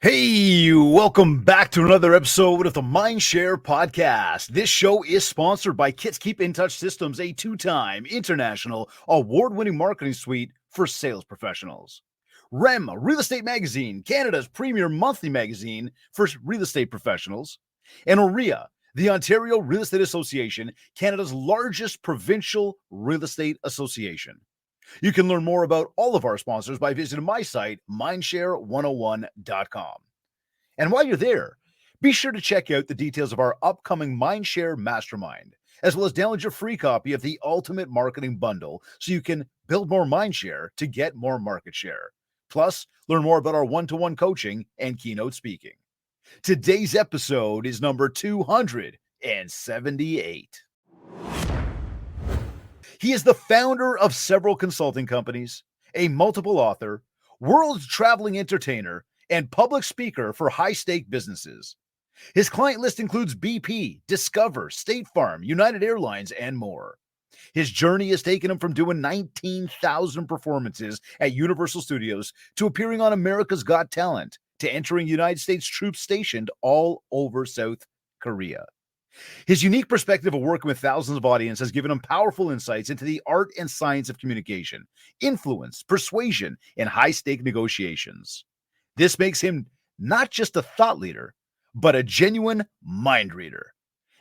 Hey, welcome back to another episode of the Mindshare Podcast. This show is sponsored by Kits Keep in Touch Systems, a two-time international award-winning marketing suite for sales professionals. REM, Real Estate Magazine, Canada's premier monthly magazine for real estate professionals. And OREA, the Ontario Real Estate Association, Canada's largest provincial real estate association. You can learn more about all of our sponsors by visiting my site, mindshare101.com. And while you're there, be sure to check out the details of our upcoming Mindshare Mastermind, as well as download your free copy of the Ultimate Marketing Bundle so you can build more mindshare to get more market share. Plus, learn more about our one-to-one coaching and keynote speaking. Today's episode is number 278. He is the founder of several consulting companies, a multiple author, world traveling entertainer, and public speaker for high-stake businesses. His client list includes BP, Discover, State Farm, United Airlines, and more. His journey has taken him from doing 19,000 performances at Universal Studios to appearing on America's Got Talent to entering United States troops stationed all over South Korea. His unique perspective of working with thousands of audiences has given him powerful insights into the art and science of communication, influence, persuasion, and high-stake negotiations. This makes him not just a thought leader, but a genuine mind reader.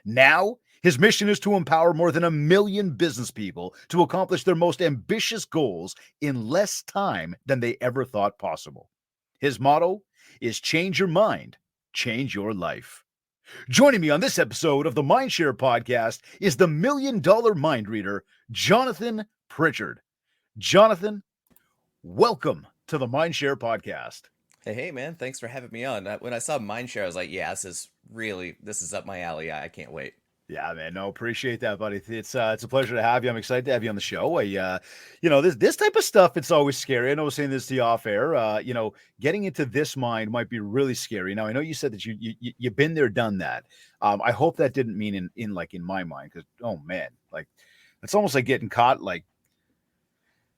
Now, his mission is to empower more than 1 million business people to accomplish their most ambitious goals in less time than they ever thought possible. His motto is change your mind, change your life. Joining me on this episode of the Mindshare Podcast is the $1 Million Mind Reader, Jonathan Pritchard. Jonathan, welcome to the Mindshare Podcast. Hey, man. Thanks for having me on. When I saw Mindshare, I was like, yeah, this is up my alley. I can't wait. Yeah, man. No, appreciate that, buddy. It's a pleasure to have you. I'm excited to have you on the show. This type of stuff, it's always scary. I know I was saying this to you off air. Getting into this mind might be really scary. Now, I know you said that you've been there, done that. I hope that didn't mean in my mind, because oh man, like it's almost like getting caught. Like,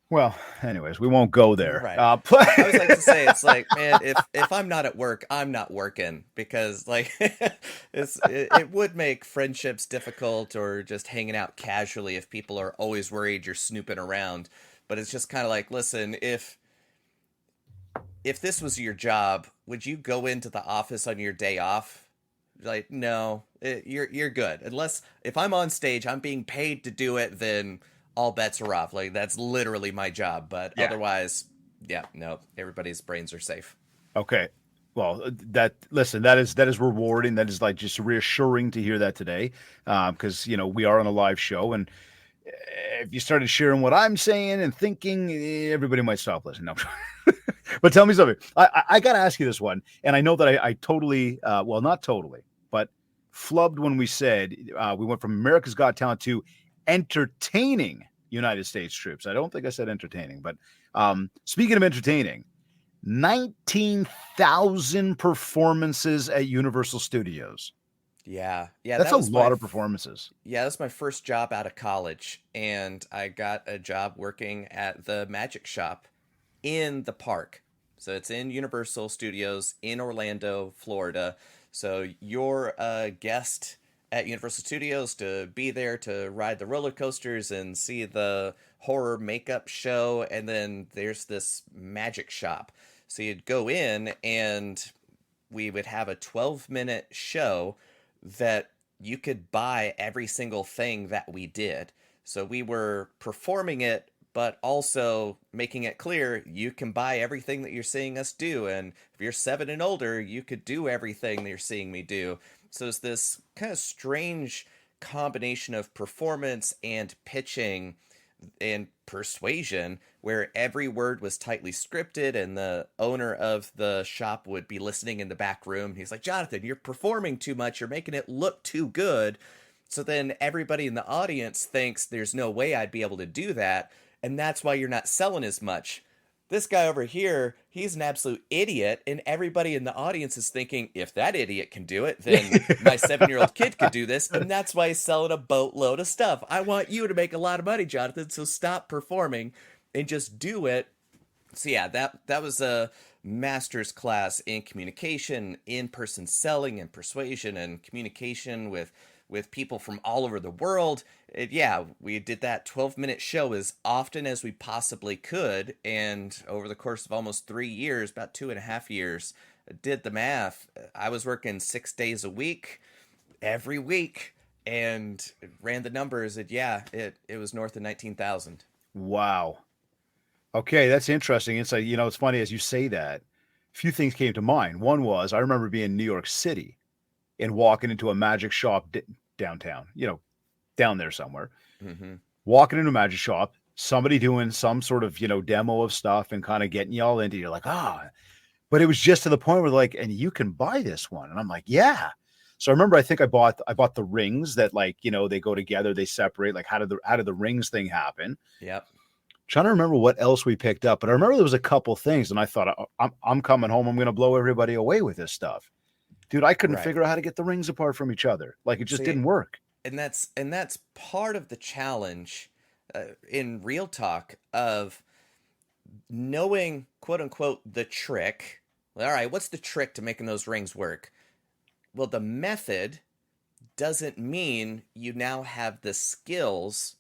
well, anyways, we won't go there. Right. I always like to say, it's like, man, if I'm not at work, I'm not working, because like it would make friendships difficult or just hanging out casually if people are always worried you're snooping around. But it's just kind of like, listen, if this was your job, would you go into the office on your day off? Like, no, you're good. Unless if I'm on stage, I'm being paid to do it, then all bets are off. Like, that's literally my job. But Yeah. otherwise, yeah, no, everybody's brains are safe. Okay. Well, that is rewarding. That is like just reassuring to hear that today, because we are on a live show, and if you started sharing what I'm saying and thinking, everybody might stop listening. No. But tell me something. I got to ask you this one, and I know that I totally, well, not totally, but flubbed when we said we went from America's Got Talent to entertaining United States troops. I don't think I said entertaining, but speaking of entertaining, 19,000 performances at Universal Studios. Yeah, yeah, That's that a was lot of performances. yeah, that's my first job out of college, and I got a job working at the magic shop in the park. So it's in Universal Studios in Orlando, Florida. So you're a guest at Universal Studios to be there to ride the roller coasters and see the horror makeup show, and then there's this magic shop. So you'd go in and we would have a 12-minute show that you could buy every single thing that we did. So we were performing it, but also making it clear you can buy everything that you're seeing us do. And if you're 7 and older, you could do everything that you're seeing me do. So it's this kind of strange combination of performance and pitching and persuasion, where every word was tightly scripted, and the owner of the shop would be listening in the back room. He's like, Jonathan, you're performing too much. You're making it look too good. So then everybody in the audience thinks there's no way I'd be able to do that. And that's why you're not selling as much. This guy over here, he's an absolute idiot, and everybody in the audience is thinking, if that idiot can do it, then my 7-year-old kid could do this, and that's why he's selling a boatload of stuff. I want you to make a lot of money, Jonathan, so stop performing and just do it. So yeah, that was master's class in communication, in-person selling and persuasion and communication with people from all over the world. Yeah, we did that 12-minute show as often as we possibly could. And over the course of almost 3 years, about 2.5 years, did the math. I was working 6 days a week, every week, and ran the numbers. It was north of 19,000. Wow. Okay, that's interesting. It's like, it's funny as you say that. A few things came to mind. One was I remember being in New York City and walking into a magic shop downtown, down there somewhere. Mm-hmm. Walking into a magic shop, somebody doing some sort of, demo of stuff and kind of getting you all into, you're like, but it was just to the point where like, and you can buy this one. And I'm like, yeah. So I remember, I think I bought the rings that like, they go together, they separate. Like how did the rings thing happen? Yep. Trying to remember what else we picked up, but I remember there was a couple things and I thought I'm coming home. I'm going to blow everybody away with this stuff. Dude, I couldn't Right. figure out how to get the rings apart from each other. Like it just See, didn't work. and that's part of the challenge in real talk of knowing, quote unquote, the trick. All right, what's the trick to making those rings work? Well, the method doesn't mean you now have the skills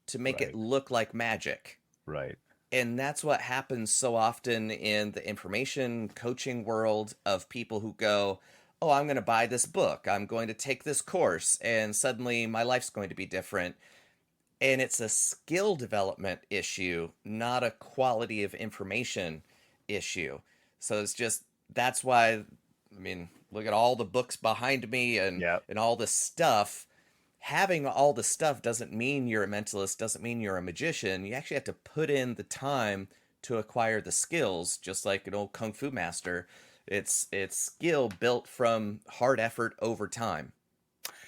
to make it Right. look like magic. Right. And that's what happens so often in the information coaching world of people who go, oh, I'm going to buy this book, I'm going to take this course, and suddenly my life's going to be different. And it's a skill development issue, not a quality of information issue. So it's just, that's why, I mean, look at all the books behind me and Yeah. all the stuff. Having all the stuff doesn't mean you're a mentalist, doesn't mean you're a magician. You actually have to put in the time to acquire the skills, just like an old kung fu master. It's skill built from hard effort over time.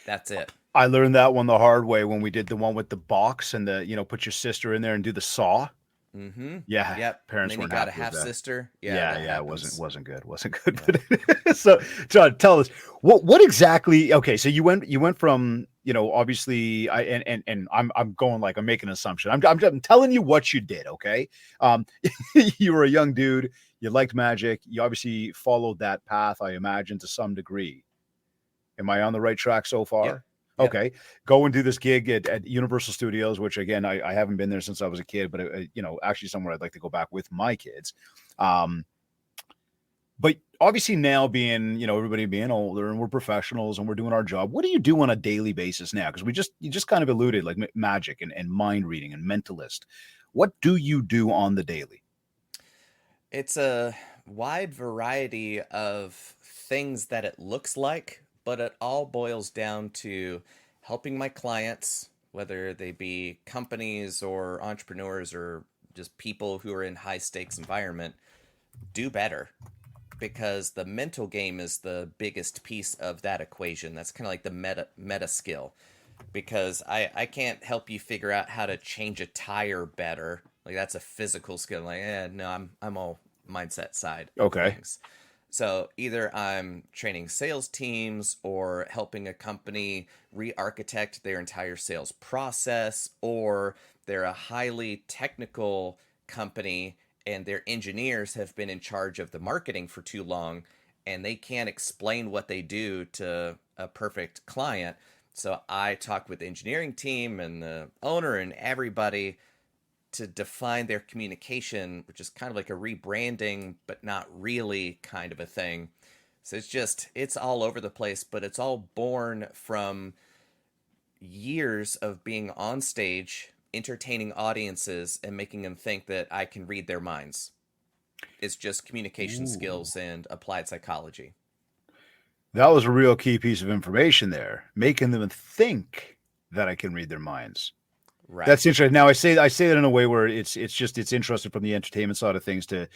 That's it. I learned that one the hard way when we did the one with the box and the, put your sister in there and do the saw. Mm-hmm. Yeah. Yep. And Parents then you weren't got a happy with half that. sister. Yeah, That it happens. wasn't good. Wasn't good. Yeah. But so John, tell us what exactly, okay, so you went from, obviously and I'm going like I'm making an assumption. I'm telling you what you did, okay? You were a young dude, you liked magic, you obviously followed that path, I imagine, to some degree. Am I on the right track so far? Yep. Okay. Go and do this gig at Universal Studios, which again, I haven't been there since I was a kid, but actually somewhere I'd like to go back with my kids. But obviously now being, everybody being older and we're professionals and we're doing our job. What do you do on a daily basis now? Because you just kind of alluded like magic and mind reading and mentalist. What do you do on the daily? It's a wide variety of things that it looks like, but it all boils down to helping my clients, whether they be companies or entrepreneurs or just people who are in high stakes environment, do better. Because the mental game is the biggest piece of that equation. That's kind of like the meta skill. Because I can't help you figure out how to change a tire better. Like that's a physical skill. Like, no, I'm all mindset side of Okay. things. So either I'm training sales teams or helping a company re-architect their entire sales process, or they're a highly technical company and their engineers have been in charge of the marketing for too long and they can't explain what they do to a perfect client. So I talk with the engineering team and the owner and everybody to define their communication, which is kind of like a rebranding, but not really kind of a thing. So it's all over the place, but it's all born from years of being on stage, entertaining audiences, and making them think that I can read their minds. It's just communication skills and applied psychology. That was a real key piece of information there, making them think that I can read their minds. Right. That's interesting. Now I say that in a way where it's interesting from the entertainment side of things to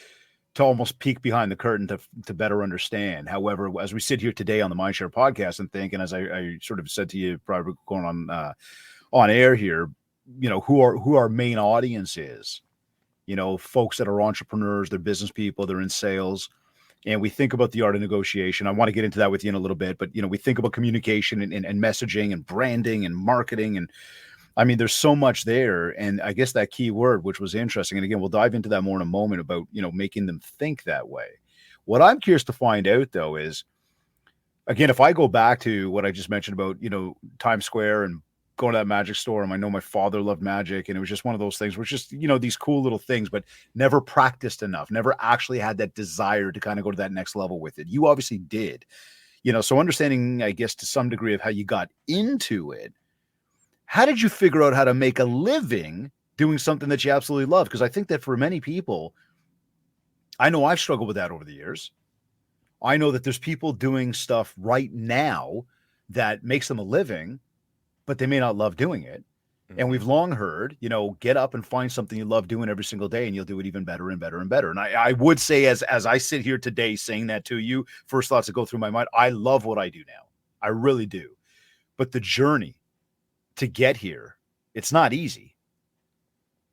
almost peek behind the curtain to better understand. However, as we sit here today on the Mindshare podcast and think, and as I sort of said to you prior to going on air here, who our main audience is, folks that are entrepreneurs, they're business people, they're in sales. And we think about the art of negotiation. I want to get into that with you in a little bit, but we think about communication and messaging and branding and marketing and I mean, there's so much there. And I guess that key word, which was interesting. And again, we'll dive into that more in a moment about, making them think that way. What I'm curious to find out though is, again, if I go back to what I just mentioned about, Times Square and going to that magic store, and I know my father loved magic, and it was just one of those things where it's just, these cool little things, but never practiced enough, never actually had that desire to kind of go to that next level with it. You obviously did, so understanding, I guess, to some degree of how you got into it, how did you figure out how to make a living doing something that you absolutely love? Because I think that for many people, I know I've struggled with that over the years. I know that there's people doing stuff right now that makes them a living, but they may not love doing it. And Hmm. we've long heard, get up and find something you love doing every single day, and you'll do it even better and better and better. And I would say, as I sit here today saying that to you, first thoughts that go through my mind, I love what I do now. I really do. But the journey to get here, it's not easy.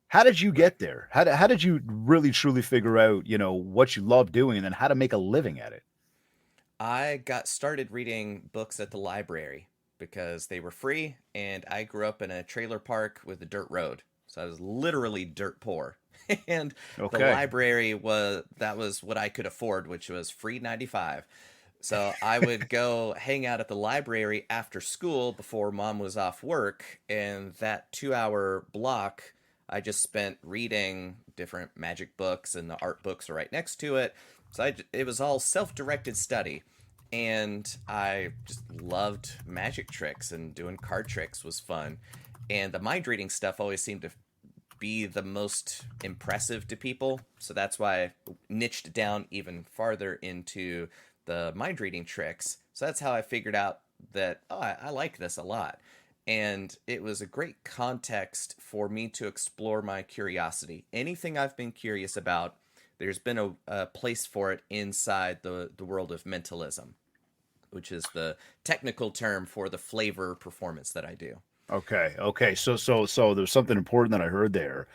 How did you Right. get there? How did you really truly figure out, what you love doing and then how to make a living at it? I got started reading books at the library because they were free, and I grew up in a trailer park with a dirt road. So I was literally dirt poor. And the Okay. library was what I could afford, which was free 95. So I would go hang out at the library after school before mom was off work, and that 2 hour block I just spent reading different magic books, and the art books are right next to it. So it was all self-directed study, and I just loved magic tricks, and doing card tricks was fun. And the mind reading stuff always seemed to be the most impressive to people. So that's why I niched down even farther into the mind reading tricks. So that's how I figured out that, oh, I like this a lot. And it was a great context for me to explore my curiosity. Anything I've been curious about, there's been a place for it inside the world of mentalism, which is the technical term for the flavor performance that I do. Okay. Okay. So there's something important that I heard there.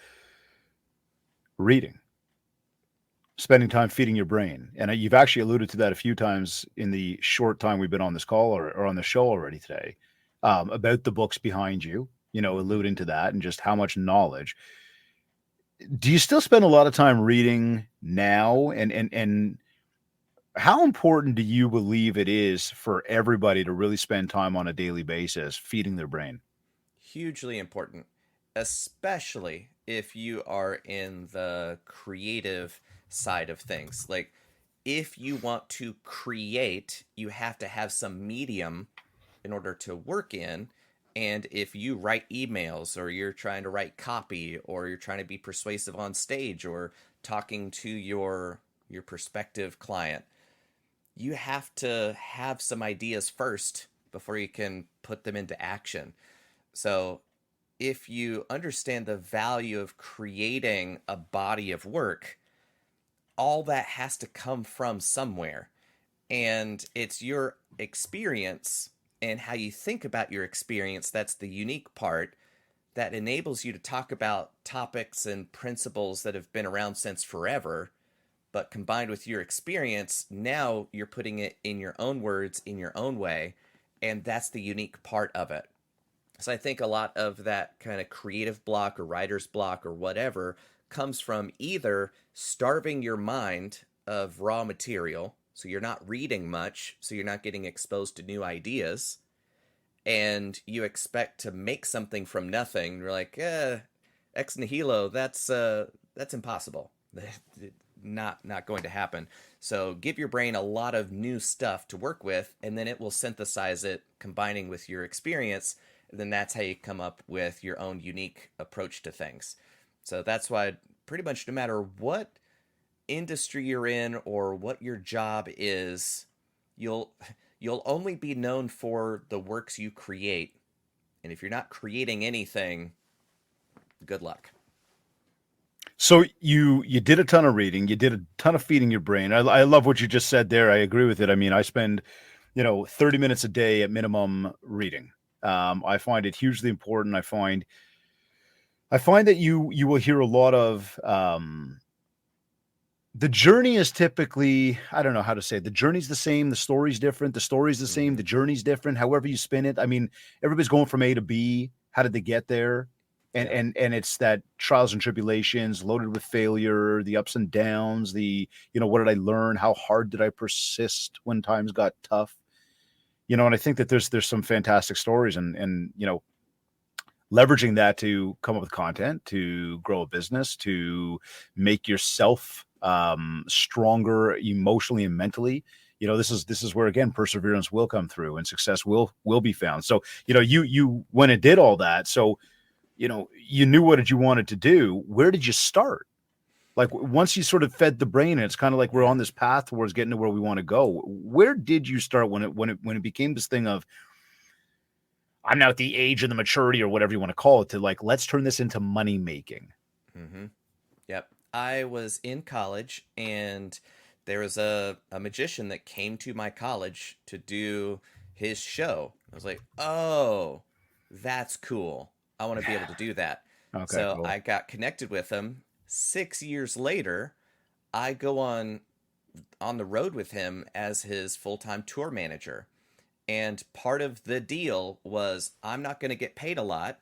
Reading, spending time feeding your brain. And you've actually alluded to that a few times in the short time we've been on this call or on the show already today, about the books behind you, Hmm. alluding to that and just how much knowledge. Do you still spend a lot of time reading now? And how important do you believe it is for everybody to really spend time on a daily basis feeding their brain? Hugely important, especially if you are in the creative side of things. Like, if you want to create, you have to have some medium in order to work in. And if you write emails, or you're trying to write copy, or you're trying to be persuasive on stage, or talking to your prospective client, you have to have some ideas first before you can put them into action. So if you understand the value of creating a body of work, all that has to come from somewhere. And it's your experience and how you think about your experience that's the unique part that enables you to talk about topics and principles that have been around since forever. But combined with your experience, now you're putting it in your own words, in your own way. And that's the unique part of it. So I think a lot of that kind of creative block or writer's block or whatever comes from either starving your mind of raw material, so you're not reading much, so you're not getting exposed to new ideas, and you expect to make something from nothing. You're like, ex nihilo, that's impossible. Not going to happen. So give your brain a lot of new stuff to work with, and then it will synthesize it, combining with your experience. And then that's how you come up with your own unique approach to things. So that's why pretty much no matter what industry you're in or what your job is, you'll you'll only be known for the works you create. And if you're not creating anything, good luck. So you did a ton of reading, you did a ton of feeding your brain. I love what you just said there. I agree with it. I mean, I spend 30 minutes a day at minimum reading. I find it hugely important. I find that you will hear a lot of The journey is typically, I don't know how to say it. The journey's the same, the story's different, the story's the same, Hmm. the journey's different, however you spin it. I mean, everybody's going from A to B. How did they get there? And Yep. and it's that trials and tribulations loaded with failure, the ups and downs, what did I learn? How hard did I persist when times got tough? And I think that there's some fantastic stories and leveraging that to come up with content, to grow a business, to make yourself stronger emotionally and mentally. This is where again perseverance will come through and success will be found. So you went and did all that. So you knew what did you wanted to do. Where did you start? Like once you sort of fed the brain, and it's kind of like we're Yeah. on this path towards getting to where we want to go. Where did you start when it became this thing of I'm now at the age and the maturity or whatever you want to call it to like, let's turn this into money making. Hmm. Yep. I was in college and there was a magician that came to my college to do his show. I was like, oh, that's cool. I want to be able to do that. Okay, So cool. I got connected with him. 6 years later, I go on the road with him as his full-time tour manager. And part of the deal was I'm not going to get paid a lot,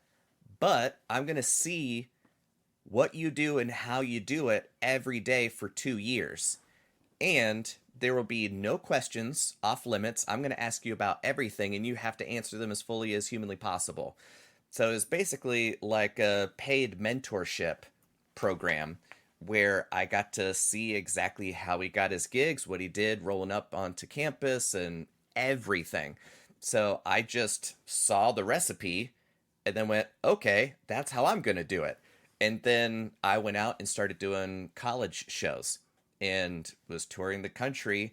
but I'm going to see what you do and how you do it every day for 2 years. And there will be no questions off limits. I'm going to ask you about everything, and you have to answer them as fully as humanly possible. So it's basically like a paid mentorship program where I got to see exactly how he got his gigs, what he did rolling up onto campus, and everything. So I just saw the recipe and then went, okay, that's how I'm going to do it. And then I went out and started doing college shows and was touring the country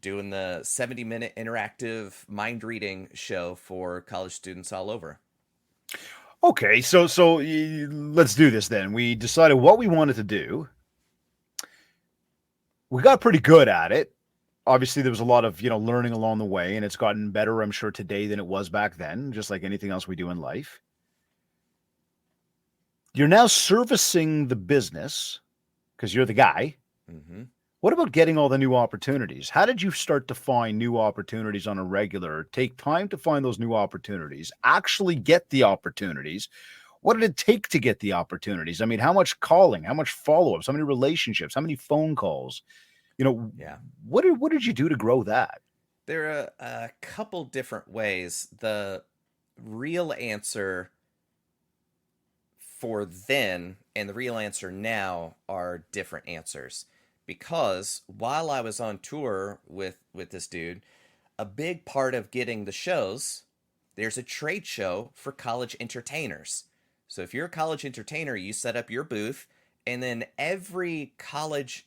doing the 70-minute interactive mind reading show for college students all over. Okay, so let's do this then. We decided what we wanted to do. We got pretty good at it. Obviously, there was a lot of learning along the way, and it's gotten better, I'm sure, today than it was back then. Just like anything else we do in life. You're now servicing the business because you're the guy. Mm-hmm. What about getting all the new opportunities? How did you start to find new opportunities on a regular? Take time to find those new opportunities, actually get the opportunities. What did it take to get the opportunities? I mean, how much calling, how much follow ups, how many relationships, how many phone calls? You know, Yeah. what did you do to grow that? There are a couple different ways. The real answer for then and the real answer now are different answers. Because while I was on tour with this dude, a big part of getting the shows, there's a trade show for college entertainers. So if you're a college entertainer, you set up your booth, and then every college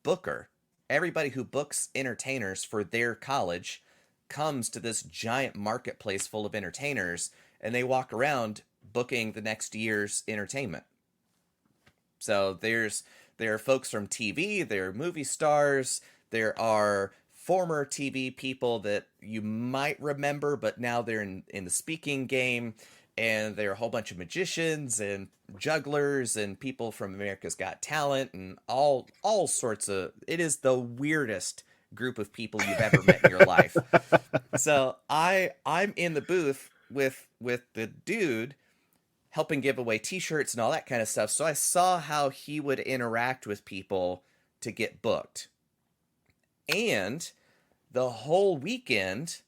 booker, everybody who books entertainers for their college, comes to this giant marketplace full of entertainers, and they walk around booking the next year's entertainment. So there are folks from TV, there are movie stars, there are former TV people that you might remember, but now they're in the speaking game, and there are a whole bunch of magicians and jugglers and people from America's Got Talent and all sorts of. It is the weirdest group of people you've ever met in your life. So I'm in the booth with the dude helping give away t-shirts and all that kind of stuff. So I saw how he would interact with people to get booked. And the whole weekend,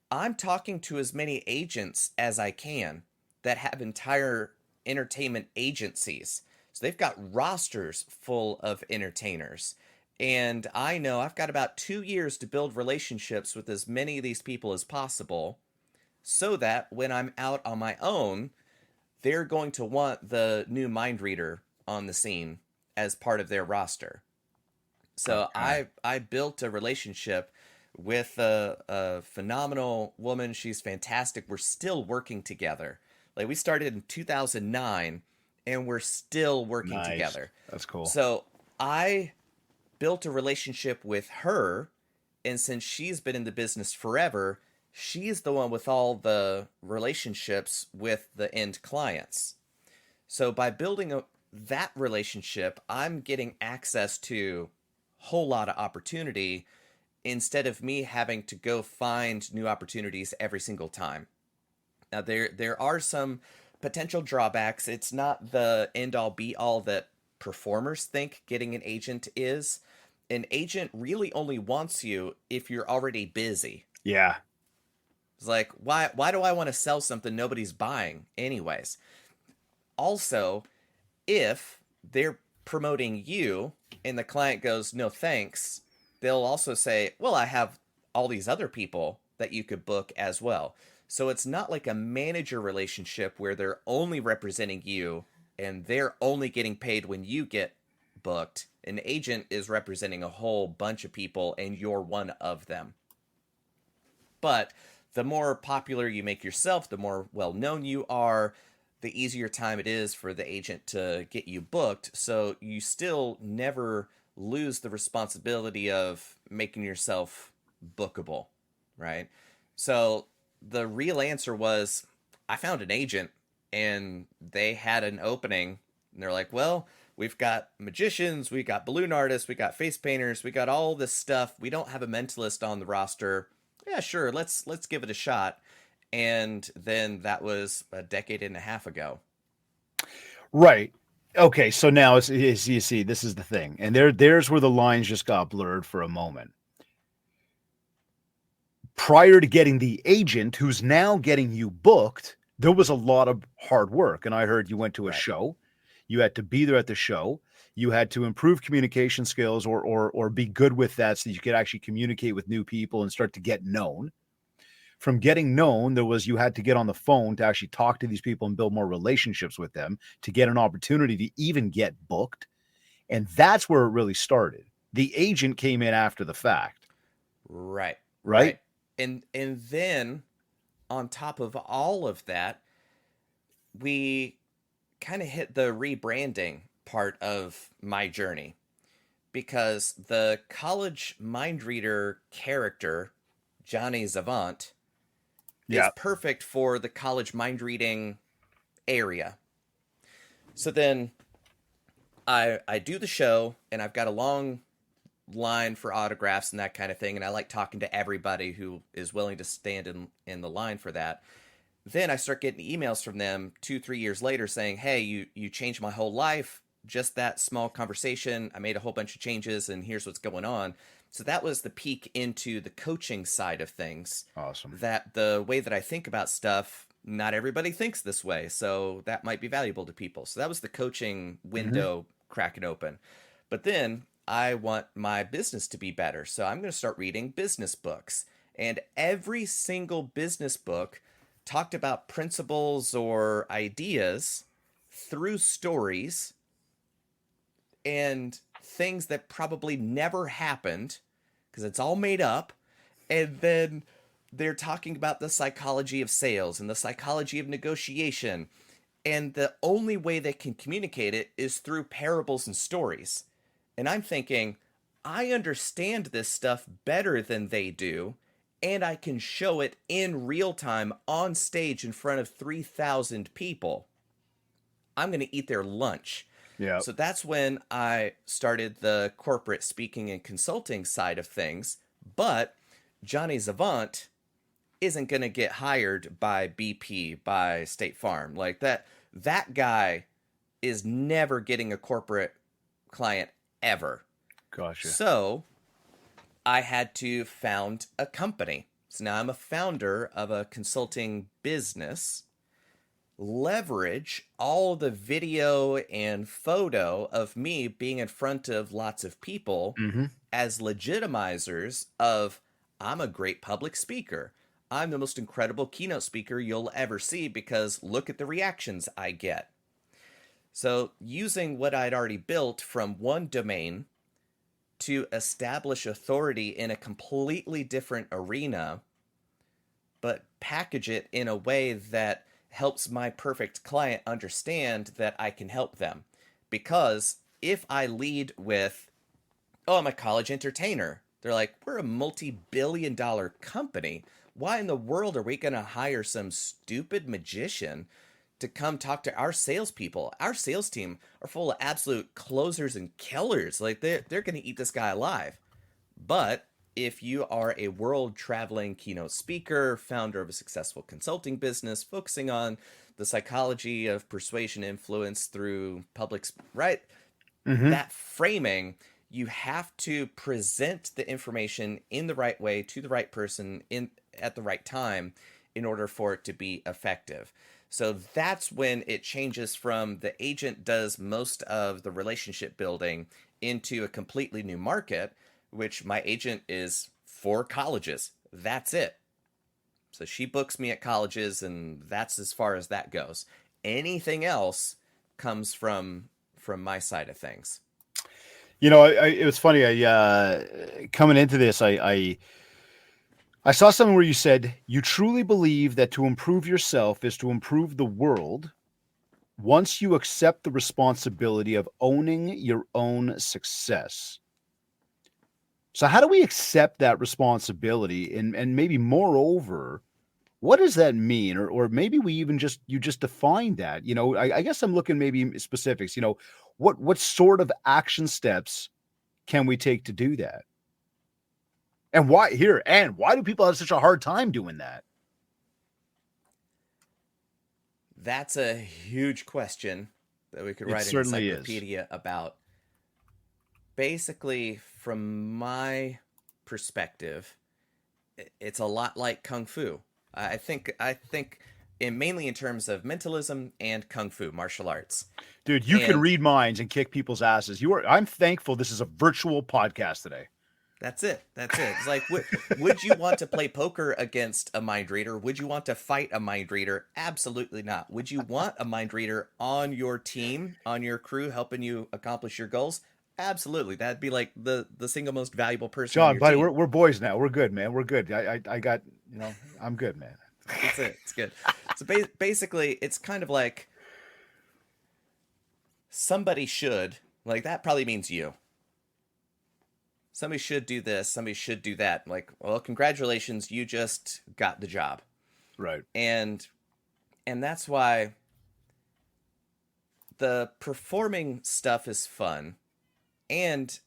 I'm talking to as many agents as I can that have entire entertainment agencies. So they've got rosters full of entertainers. And I know I've got about 2 years to build relationships with as many of these people as possible so that when I'm out on my own, they're going to want the new mind reader on the scene as part of their roster. So Okay. I built a relationship with a phenomenal woman. She's fantastic. We're still working together. Like we started in 2009 and we're still working Nice. together. That's cool. So I built a relationship with her, and since she's been in the business forever, she's the one with all the relationships with the end clients. So by building that relationship, I'm getting access to a whole lot of opportunity instead of me having to go find new opportunities every single time. Now there are some potential drawbacks. It's not the end all be all that performers think getting an agent is. An agent really only wants you if you're already busy. Yeah. It's like, why do I want to sell something nobody's buying anyways? Also, if they're promoting you and the client goes, no thanks, they'll also say, well, I have all these other people that you could book as well. So it's not like a manager relationship where they're only representing you and they're only getting paid when you get booked. An agent is representing a whole bunch of people and you're one of them. But the more popular you make yourself, the more well known you are, the easier time it is for the agent to get you booked. So you still never lose the responsibility of making yourself bookable, right? So the real answer was I found an agent and they had an opening and they're like, well, we've got magicians, we got balloon artists, we got face painters, we got all this stuff. We don't have a mentalist on the roster. Yeah, sure, let's give it a shot. And then that was a decade and a half ago. Right. Okay. So now it's you see, this is the thing, and there's where the lines just got blurred for a moment. Prior to getting the agent who's now getting you booked, there was a lot of hard work. And I heard you went to a Right. show, you had to be there at the show, you had to improve communication skills or be good with that so that you could actually communicate with new people and start to get known. From getting known, there was you had to get on the phone to actually talk to these people and build more relationships with them to get an opportunity to even get booked. And that's where it really started. The agent came in after the fact, Right. right? Right. And then on top of all of that, we kind of hit the rebranding part of my journey because the college mind reader character, Johnny Zavant, is Yeah. perfect for the college mind reading area. So then I do the show and I've got a long line for autographs and that kind of thing, and I like talking to everybody who is willing to stand in the line for that. Then I start getting emails from them 2-3 years later saying, hey, you changed my whole life, just that small conversation, I made a whole bunch of changes and here's what's going on. So that was the peek into the coaching side of things. Awesome. That the way that I think about stuff, not everybody thinks this way, so that might be valuable to people. So that was the coaching window cracking open. But then I want my business to be better, so I'm going to start reading business books. And every single business book talked about principles or ideas through stories and things that probably never happened because it's all made up. And then they're talking about the psychology of sales and the psychology of negotiation. And the only way they can communicate it is through parables and stories. And I'm thinking, I understand this stuff better than they do, and I can show it in real time on stage in front of 3,000 people. I'm going to eat their lunch. Yeah. So that's when I started the corporate speaking and consulting side of things. But Johnny Zavant isn't going to get hired by BP, by State Farm. Like that guy is never getting a corporate client ever. Gotcha. So I had to found a company. So now I'm a founder of a consulting business, leverage all the video and photo of me being in front of lots of people Mm-hmm. as legitimizers of I'm a great public speaker. I'm the most incredible keynote speaker you'll ever see because look at the reactions I get. So using what I'd already built from one domain to establish authority in a completely different arena, but package it in a way that helps my perfect client understand that I can help them. Because if I lead with, oh, I'm a college entertainer, they're like, we're a multi-billion-dollar company. Why in the world are we going to hire some stupid magician to come talk to our salespeople. Our sales team are full of absolute closers and killers. Like they're going to eat this guy alive. But if you are a world traveling keynote speaker, founder of a successful consulting business, focusing on the psychology of persuasion influence through right? Mm-hmm. That framing, you have to present the information in the right way to the right person in at the right time in order for it to be effective. So that's when it changes from the agent does most of the relationship building into a completely new market, which my agent is for colleges. That's it. So she books me at colleges, and that's as far as that goes. Anything else comes from my side of things. It was funny. Coming into this, I saw something where you said you truly believe that to improve yourself is to improve the world once you accept the responsibility of owning your own success. So how do we accept that responsibility, and maybe moreover, what does that mean? Or maybe we even you just define that. I guess I'm looking maybe specifics. What sort of action steps can we take to do that? And why do people have such a hard time doing that? That's a huge question that we could It write an certainly is. encyclopedia about. Basically, from my perspective, it's a lot like kung fu. I think mainly in terms of mentalism and kung fu, martial arts. Dude, you can And read minds and kick people's asses. I'm thankful this is a virtual podcast today. that's it. That's it. It's like, would you want to play poker against a mind reader? Would you want to fight a mind reader? Absolutely not. Would you want a mind reader on your team, on your crew, helping you accomplish your goals? Absolutely. That'd be like the single most valuable person on John, your buddy, team. we're boys now. We're good, man. We're good. I got, I'm good, man. That's it. It's good. So basically, it's kind of like somebody should, like that probably means you. Somebody should do this, somebody should do that. Like, well, congratulations, you just got the job. Right. And that's why the performing stuff is fun. And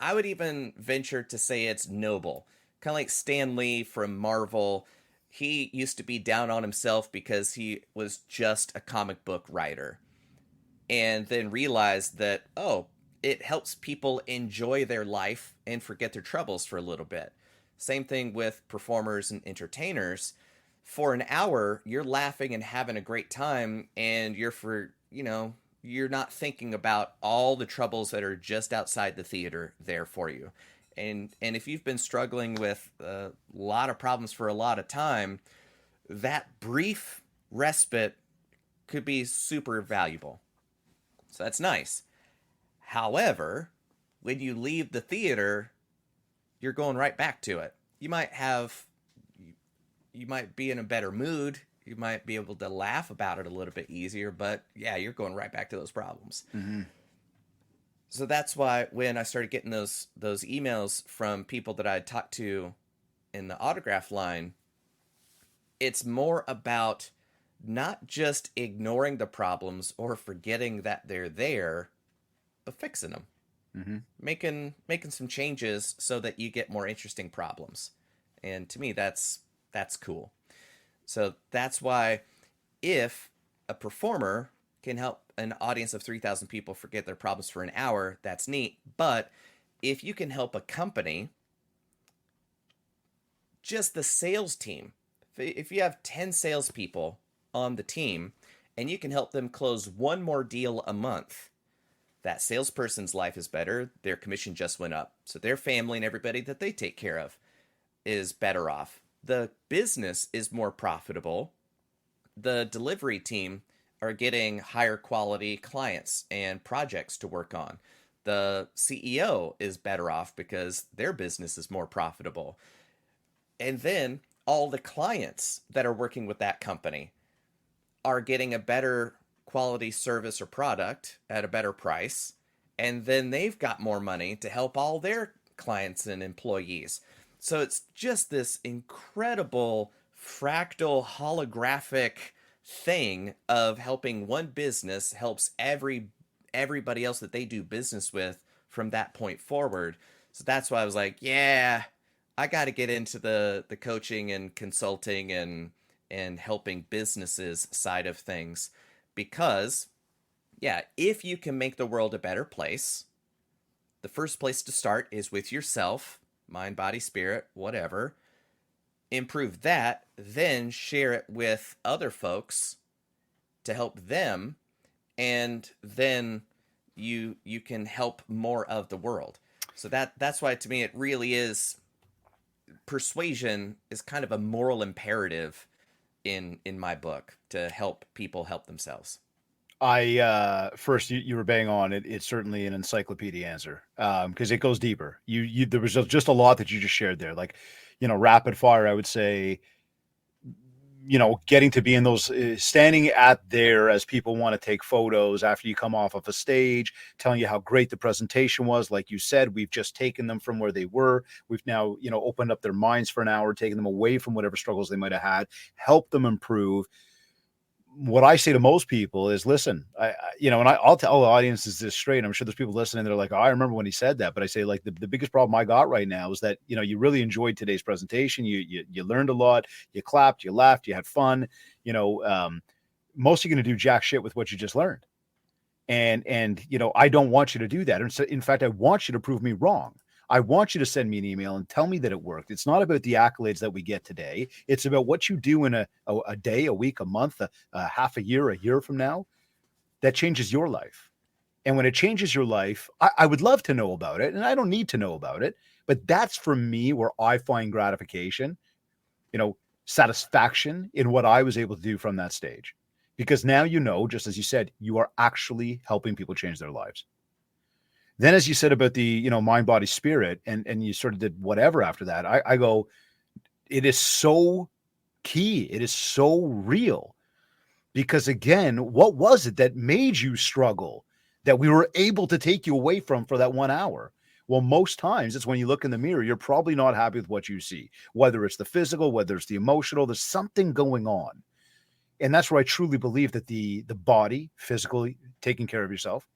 I would even venture to say it's noble. Kind of like Stan Lee from Marvel. He used to be down on himself because he was just a comic book writer. And then realized that, oh, it helps people enjoy their life and forget their troubles for a little bit. Same thing with performers and entertainers. For an hour, you're laughing and having a great time, and you're not thinking about all the troubles that are just outside the theater there for you. And if you've been struggling with a lot of problems for a lot of time, that brief respite could be super valuable. So that's nice. However, when you leave the theater, you're going right back to it. You might be in a better mood. You might be able to laugh about it a little bit easier, but yeah, you're going right back to those problems. Mm-hmm. So that's why when I started getting those emails from people that I had talked to in the autograph line, it's more about not just ignoring the problems or forgetting that they're there, but fixing them. Mm-hmm. Making some changes so that you get more interesting problems. And to me, that's cool. So that's why if a performer can help an audience of 3,000 people forget their problems for an hour, that's neat. But if you can help a company, just the sales team, if you have 10 salespeople on the team and you can help them close one more deal a month, that salesperson's life is better. Their commission just went up. So their family and everybody that they take care of is better off. The business is more profitable. The delivery team are getting higher quality clients and projects to work on. The CEO is better off because their business is more profitable. And then all the clients that are working with that company are getting a better quality service or product at a better price. And then they've got more money to help all their clients and employees. So it's just this incredible fractal holographic thing of helping one business helps everybody else that they do business with from that point forward. So that's why I was like, yeah, I got to get into the coaching and consulting and helping businesses side of things, because yeah, if you can make the world a better place, the first place to start is with yourself, mind, body, spirit, whatever. Improve that, then share it with other folks to help them, and then you can help more of the world. So that's why to me it really is, persuasion is kind of a moral imperative in my book to help people help themselves. I first you were bang on it. It's certainly an encyclopedia answer because it goes deeper. You there was just a lot that you just shared there. Like, rapid fire. I would say, getting to be in those, standing at there as people want to take photos after you come off of a stage, telling you how great the presentation was. Like you said, we've just taken them from where they were. We've now, opened up their minds for an hour, taken them away from whatever struggles they might have had, helped them improve. What I say to most people is, listen, and I'll tell the audiences this straight. I'm sure there's people listening. They're like, oh, I remember when he said that. But I say, like, the biggest problem I got right now is that, you really enjoyed today's presentation. You learned a lot. You clapped, you laughed, you had fun. Most are going to do jack shit with what you just learned. And I don't want you to do that. And so, in fact, I want you to prove me wrong. I want you to send me an email and tell me that it worked. It's not about the accolades that we get today. It's about what you do in a day, a week, a month, a half a year from now, that changes your life. And when it changes your life, I would love to know about it, and I don't need to know about it. But that's for me where I find gratification, satisfaction in what I was able to do from that stage. Because now, just as you said, you are actually helping people change their lives. Then, as you said about the, mind, body, spirit, and you sort of did whatever after that, I go, it is so key. It is so real. Because again, what was it that made you struggle that we were able to take you away from for that 1 hour? Well, most times it's when you look in the mirror, you're probably not happy with what you see, whether it's the physical, whether it's the emotional, there's something going on. And that's where I truly believe that the body, physically taking care of yourself,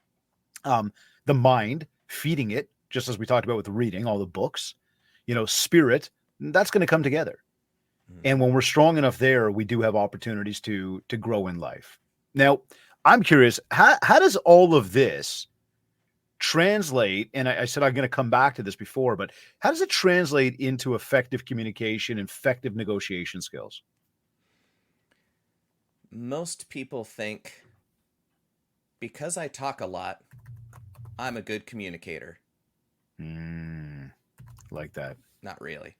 um, the mind, feeding it, just as we talked about with the reading, all the books, spirit, that's going to come together. And when we're strong enough there, we do have opportunities to grow in life. Now, I'm curious, how does all of this translate? And I said I'm going to come back to this before, but how does it translate into effective communication, effective negotiation skills? Most people think because I talk a lot, I'm a good communicator. Like that. Not really.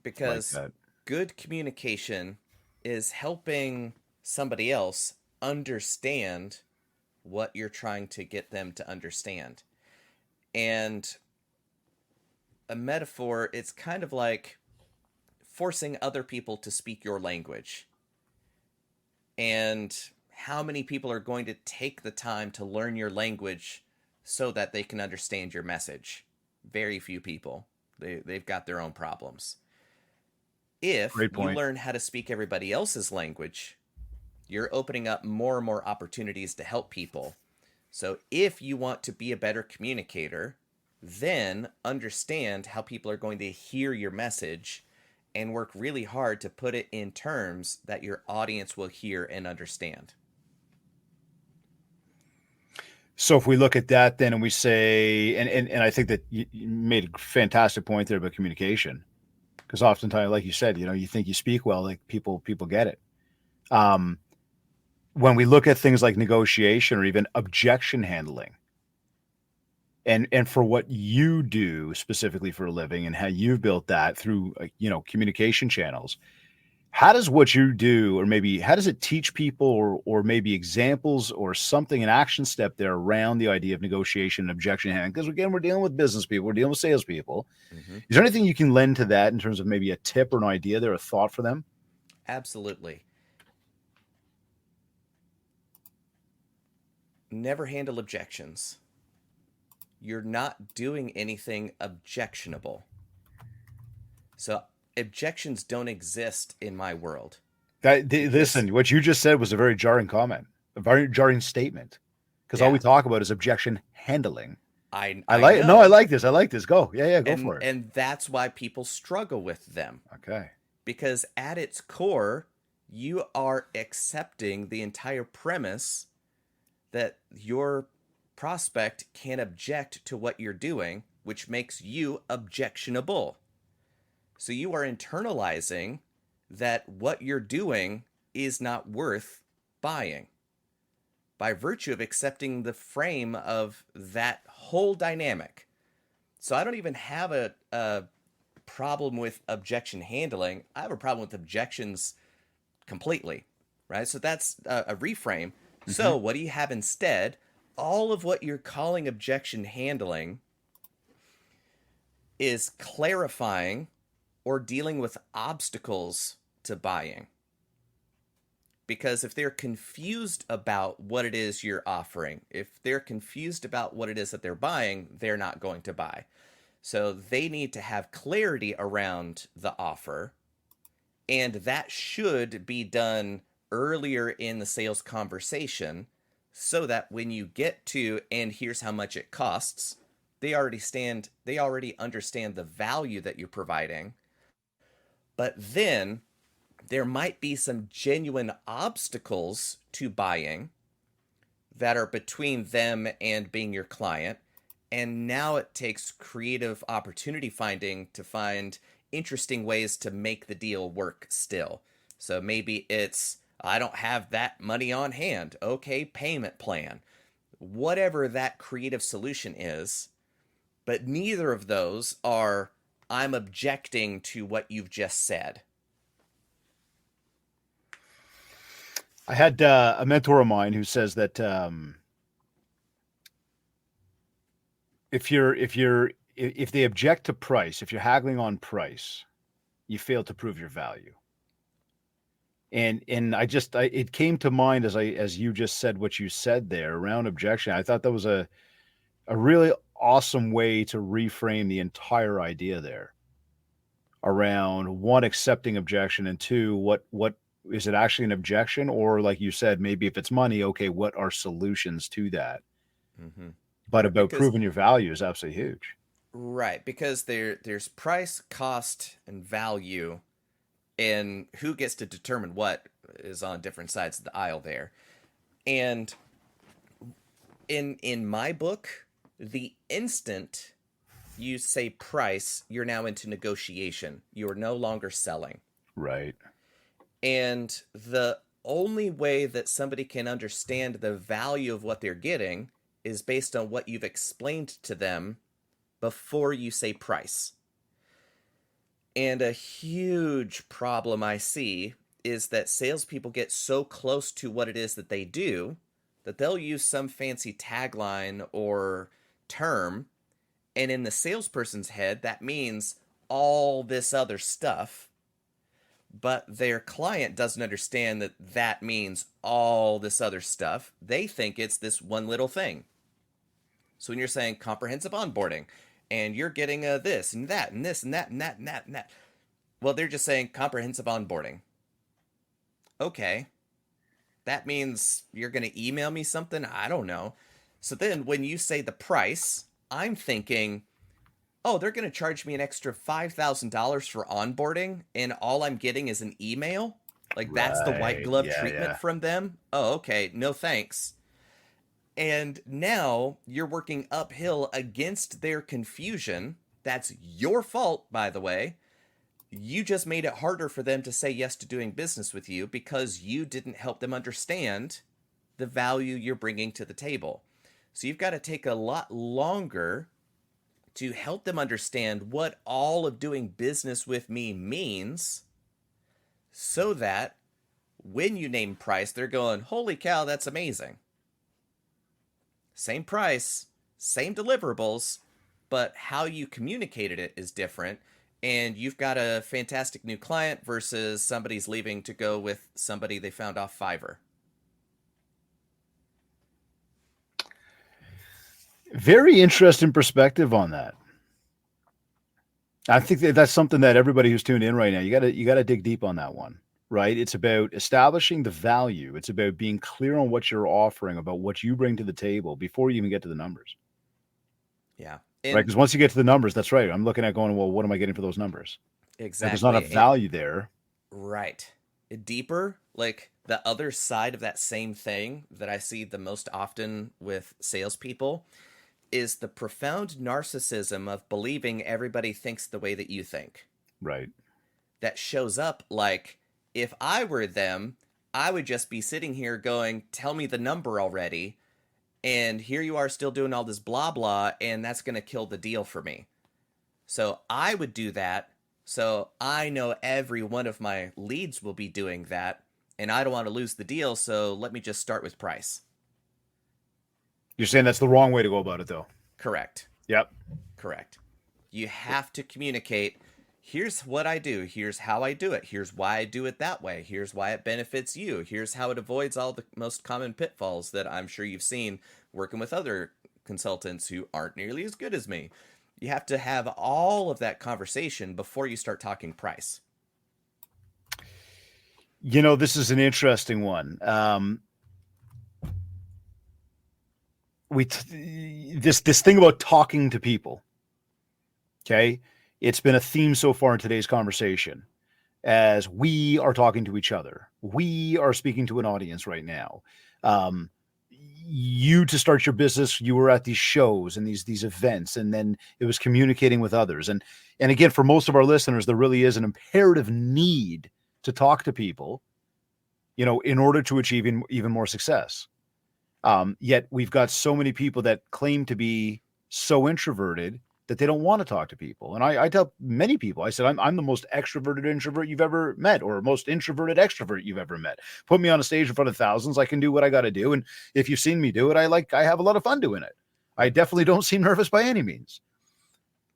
Like Because that. good communication is helping somebody else understand what you're trying to get them to understand. And a metaphor, it's kind of like forcing other people to speak your language. And how many people are going to take the time to learn your language so that they can understand your message? Very few people. They've got their own problems. If Great you point. learn how to speak everybody else's language, you're opening up more and more opportunities to help people. So if you want to be a better communicator, then understand how people are going to hear your message and work really hard to put it in terms that your audience will hear and understand. So if we look at that then and we say, and I think that you made a fantastic point there about communication, because oftentimes, like you said, you think you speak well, like people get it. Um, when we look at things like negotiation or even objection handling, and for what you do specifically for a living and how you've built that through communication channels, how does what you do, or maybe how does it teach people, or maybe examples or something, an action step there around the idea of negotiation and objection handling? Because again, we're dealing with business people, we're dealing with salespeople. Mm-hmm. Is there anything you can lend to that in terms of maybe a tip or an idea there, a thought for them? Absolutely. Never handle objections. You're not doing anything objectionable. So objections don't exist in my world. because Listen, what you just said was a very jarring comment, a very jarring statement, because all we yeah, talk about is objection handling. I I know, like this. I like this. Go. Yeah, go for it. and that's why people struggle with them, Okay. because at its core, you are accepting the entire premise that your prospect can object to what you're doing, which makes you objectionable. So you are internalizing that what you're doing is not worth buying by virtue of accepting the frame of that whole dynamic. So I don't even have a problem with objection handling. I have a problem with objections completely, right? So that's a reframe. Hmm. So what do you have instead? All of what you're calling objection handling is clarifying or dealing with obstacles to buying. Because if they're confused about what it is you're offering, if they're confused about what it is that they're buying, they're not going to buy. So they need to have clarity around the offer, and that should be done earlier in the sales conversation so that when you get to and here's how much it costs, they already understand the value that you're providing. But then there might be some genuine obstacles to buying that are between them and being your client. And now it takes creative opportunity finding to find interesting ways to make the deal work still. So maybe it's, I don't have that money on hand. Okay, payment plan. Whatever that creative solution is, but neither of those are, I'm objecting to what you've just said. I had a mentor of mine who says that if they object to price, if you're haggling on price, you fail to prove your value. And it came to mind as you just said what you said there around objection. I thought that was a really awesome way to reframe the entire idea there around one, accepting objection, and two, what is it actually an objection, or like you said, maybe if it's money, okay, what are solutions to that? Mm-hmm. But about Because proving your value is absolutely huge. right, because there's price, cost, and value, and who gets to determine what is on different sides of the aisle there. And in my book, the instant you say price, you're now into negotiation. You are no longer selling. Right. And the only way that somebody can understand the value of what they're getting is based on what you've explained to them before you say price. And a huge problem I see is that salespeople get so close to what it is that they do that they'll use some fancy tagline or term, and in the salesperson's head, that means all this other stuff. But their client doesn't understand that that means all this other stuff. They think it's this one little thing. So when you're saying comprehensive onboarding, and you're getting this and that and this and that and that and that and that, well, they're just saying comprehensive onboarding. Okay, that means you're going to email me something? I don't know. So then when you say the price, I'm thinking, oh, they're going to charge me an extra $5,000 for onboarding, and all I'm getting is an email? Like, that's the white Right. glove Yeah, treatment yeah. from them? Oh, okay. No thanks. And now you're working uphill against their confusion. That's your fault, by the way. You just made it harder for them to say yes to doing business with you because you didn't help them understand the value you're bringing to the table. So you've got to take a lot longer to help them understand what all of doing business with me means so that when you name price, they're going, holy cow, that's amazing. Same price, same deliverables, but how you communicated it is different. And you've got a fantastic new client versus somebody's leaving to go with somebody they found off Fiverr. Very interesting perspective on that. I think that's something that everybody who's tuned in right now, you got to dig deep on that one. right? It's about establishing the value. It's about being clear on what you're offering, about what you bring to the table before you even get to the numbers, Yeah. right? And Because once you get to the numbers, that's right. I'm looking at going, well, what am I getting for those numbers? If there's not a exactly. And value there, right. Deeper, like the other side of that same thing that I see the most often with salespeople is the profound narcissism of believing everybody thinks the way that you think. right? That shows up like, if I were them, I would just be sitting here going, tell me the number already. And here you are still doing all this blah blah, and that's going to kill the deal for me. So I would do that. So I know every one of my leads will be doing that. And I don't want to lose the deal. So let me just start with price. You're saying that's the wrong way to go about it, though. Correct. Yep. Correct. You have to communicate. Here's what I do. Here's how I do it. Here's why I do it that way. Here's why it benefits you. Here's how it avoids all the most common pitfalls that I'm sure you've seen working with other consultants who aren't nearly as good as me. You have to have all of that conversation before you start talking price. This is an interesting one. This thing about talking to people. Okay, it's been a theme so far in today's conversation. As we are talking to each other, we are speaking to an audience right now. You, to start your business, you were at these shows and these events, and then it was communicating with others. And again, for most of our listeners, there really is an imperative need to talk to people, in order to achieve even more success. Yet we've got so many people that claim to be so introverted that they don't want to talk to people. And I tell many people, I said, I'm the most extroverted introvert you've ever met, or most introverted extrovert you've ever met. Put me on a stage in front of thousands. I can do what I got to do. And if you've seen me do it, I have a lot of fun doing it. I definitely don't seem nervous by any means.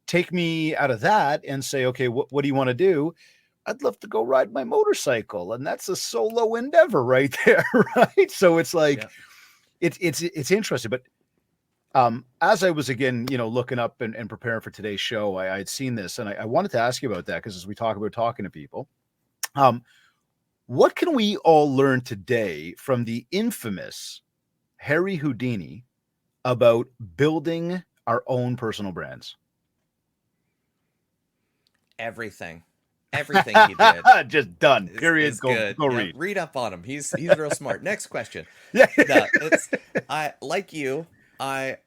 Take me out of that and say, okay, what do you want to do? I'd love to go ride my motorcycle. And that's a solo endeavor right there. Right. So it's like, Yep. it's interesting, but as I was again, looking up and preparing for today's show, I had seen this, and I wanted to ask you about that, because as we talk about talking to people, what can we all learn today from the infamous Harry Houdini about building our own personal brands? Everything he did. Just done. Period. Is Go good. go Yeah, read. read up on him. He's real smart. Next question. Yeah. No, I like you. I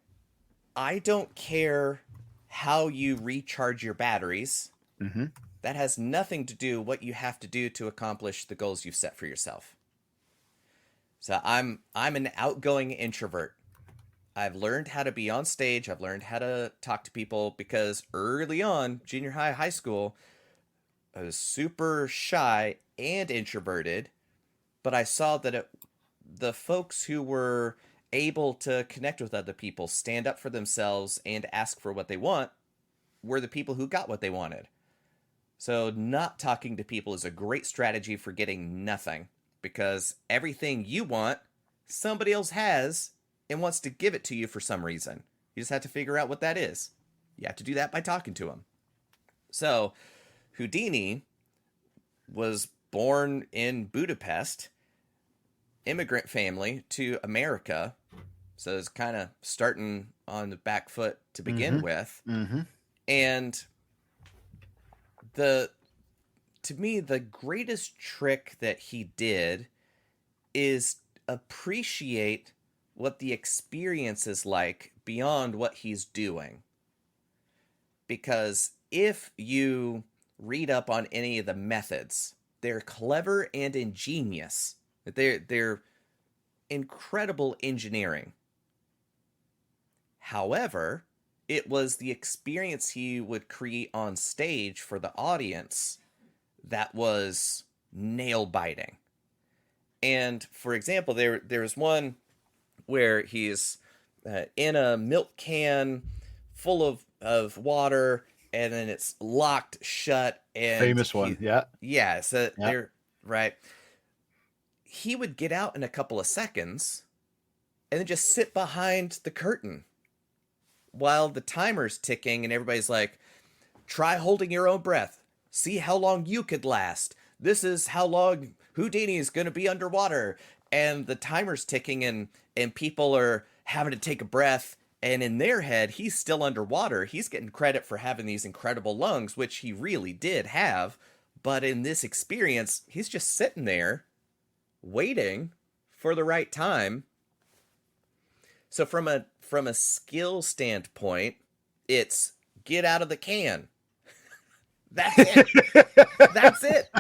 don't care how you recharge your batteries. Mm-hmm. That has nothing to do what you have to do to accomplish the goals you've set for yourself. So I'm an outgoing introvert. I've learned how to be on stage. I've learned how to talk to people because early on, junior high, high school, I was super shy and introverted, but I saw that the folks who were able to connect with other people, stand up for themselves, and ask for what they want were the people who got what they wanted. So not talking to people is a great strategy for getting nothing, because everything you want, somebody else has and wants to give it to you for some reason. You just have to figure out what that is. You have to do that by talking to them. So Houdini was born in Budapest, immigrant family to America. So it's kind of starting on the back foot to begin with. Mm-hmm. And to me, the greatest trick that he did is appreciate what the experience is like beyond what he's doing. Because if you read up on any of the methods, they're clever and ingenious. They're incredible engineering. However, it was the experience he would create on stage for the audience that was nail-biting. And, for example, there was one where he's in a milk can full of water, and then it's locked shut. And Famous one, yeah. Yeah, so they're right. He would get out in a couple of seconds and then just sit behind the curtain while the timer's ticking and everybody's like, try holding your own breath. See how long you could last. this is how long Houdini is going to be underwater. And the timer's ticking, and people are having to take a breath. And in their head, he's still underwater. He's getting credit for having these incredible lungs, which he really did have. But in this experience, he's just sitting there waiting for the right time. So from a skill standpoint, it's get out of the can. That's it. That's it.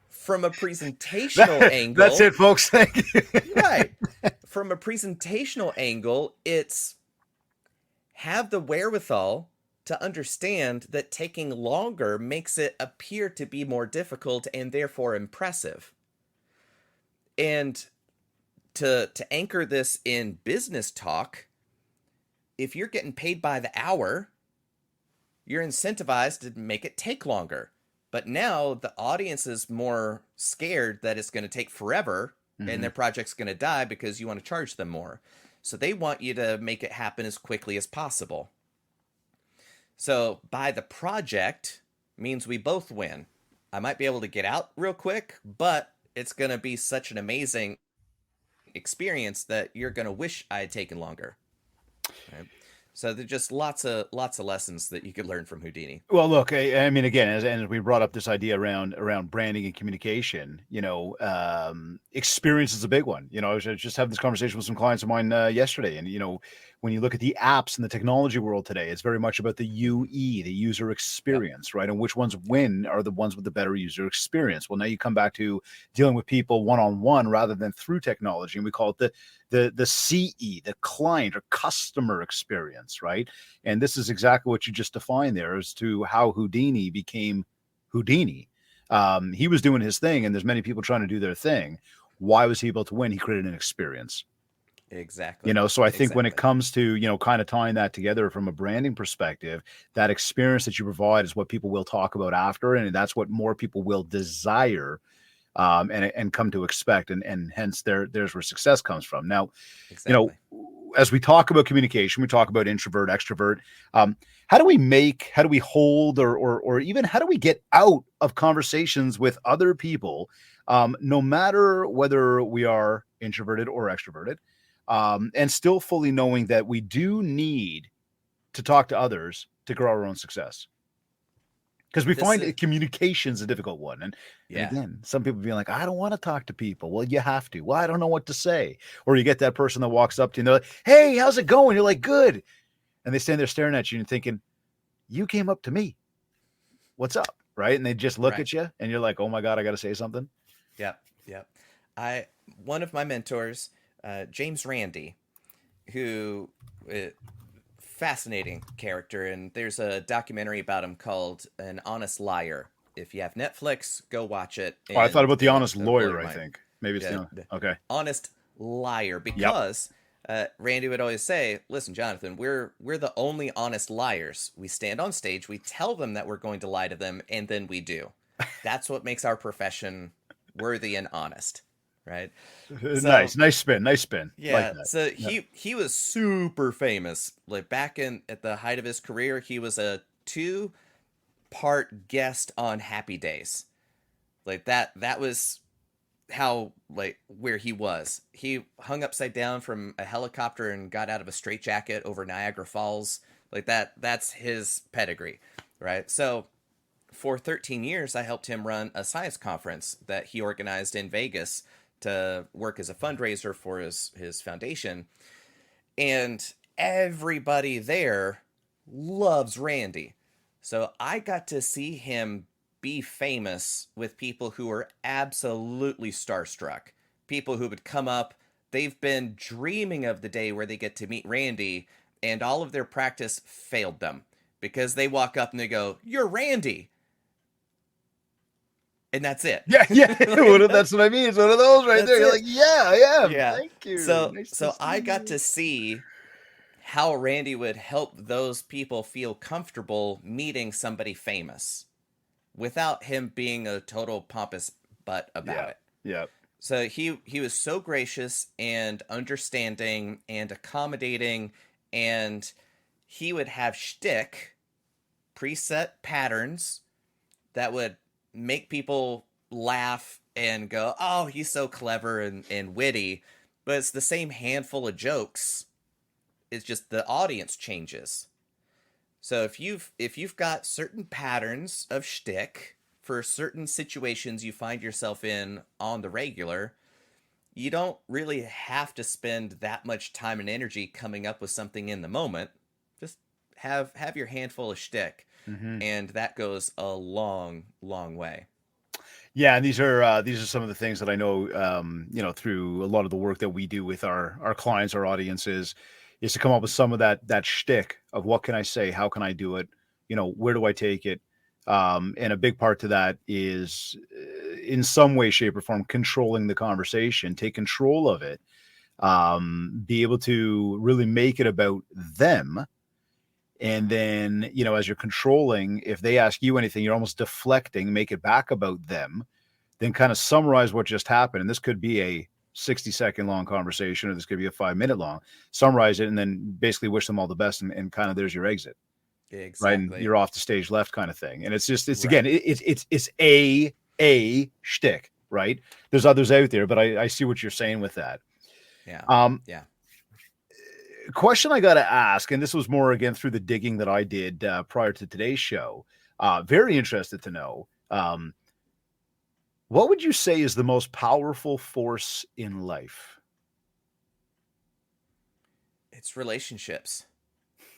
From a presentational angle, that's it, folks. Thank you. right. From a presentational angle, it's have the wherewithal to understand that taking longer makes it appear to be more difficult and therefore impressive. And to anchor this in business talk, if you're getting paid by the hour, you're incentivized to make it take longer. But now the audience is more scared that it's going to take forever and their project's going to die because you want to charge them more. So they want you to make it happen as quickly as possible. So by the project means we both win. I might be able to get out real quick, but it's going to be such an amazing experience that you're going to wish I had taken longer. Right? So there's just lots of lessons that you could learn from Houdini. Well, look, I mean, again, as we brought up this idea around branding and communication, experience is a big one. I was just having this conversation with some clients of mine yesterday, and when you look at the apps in the technology world today, it's very much about the UE, the user experience, right? And which ones win are the ones with the better user experience. Well, now you come back to dealing with people one-on-one rather than through technology, and we call it the CE, the client or customer experience, right? And this is exactly what you just defined there as to how Houdini became Houdini. He was doing his thing, and there's many people trying to do their thing. Why was he able to win? He created an experience. Exactly. So I think when it comes to, kind of tying that together from a branding perspective, that experience that you provide is what people will talk about after. And that's what more people will desire and come to expect. And hence there's where success comes from. Now, exactly. As we talk about communication, we talk about introvert, extrovert. How do we hold or even how do we get out of conversations with other people, no matter whether we are introverted or extroverted, and still fully knowing that we do need to talk to others to grow our own success? Because we find communication's a difficult one. And again, some people being like, I don't want to talk to people. Well, you have to. Well, I don't know what to say. Or you get that person that walks up to you and they're like, hey, how's it going? You're like, good. And they stand there staring at you and thinking, you came up to me. What's up? Right? And they just look at you and you're like, oh my God, I got to say something. Yep. One of my mentors, James Randi, who fascinating character, and there's a documentary about him called An Honest Liar. If you have Netflix, go watch it. I thought about The Honest Lawyer, I think. Maybe it's okay. Honest Liar, because Randy would always say, listen, Jonathan, we're the only honest liars. We stand on stage, we tell them that we're going to lie to them, and then we do. That's what makes our profession worthy and honest. Right. So, nice spin. Yeah. Like so he was super famous. Like back at the height of his career, he was a 2-part guest on Happy Days. Like that was how where he was. He hung upside down from a helicopter and got out of a straitjacket over Niagara Falls. Like that's his pedigree. Right. So for 13 years, I helped him run a science conference that he organized in Vegas to work as a fundraiser for his foundation. And everybody there loves Randy. So I got to see him be famous with people who were absolutely starstruck. People who would come up, they've been dreaming of the day where they get to meet Randy, and all of their practice failed them because they walk up and they go, "You're Randy." And that's it. Yeah. That's what I mean. It's one of those right there. You're like, yeah, I am. Yeah. Thank you. So I got to see how Randy would help those people feel comfortable meeting somebody famous without him being a total pompous butt about it. Yeah. So he was so gracious and understanding and accommodating, and he would have shtick, preset patterns that would make people laugh and go, oh, he's so clever and witty, but it's the same handful of jokes. It's just the audience changes. So if you've got certain patterns of shtick for certain situations you find yourself in on the regular, you don't really have to spend that much time and energy coming up with something in the moment. Just have your handful of shtick, Hmm. and that goes a long, long way. Yeah, and these are some of the things that I know, through a lot of the work that we do with our clients, our audiences, is to come up with some of that shtick of what can I say, how can I do it, where do I take it, and a big part to that is, in some way, shape, or form, controlling the conversation, take control of it, be able to really make it about them. And then, as you're controlling, if they ask you anything, you're almost deflecting, make it back about them, then kind of summarize what just happened. And this could be a 60-second long conversation, or this could be a 5-minute long. Summarize it and then basically wish them all the best, and kind of there's your exit, right? And Exactly. you're off the stage left, kind of thing. And it's again, Right. it's a shtick, right? There's others out there, but I see what you're saying with that. Yeah. Um, Yeah. Question I got to ask, and this was more again through the digging that I did prior to today's show. Very interested to know, what would you say is the most powerful force in life? It's relationships.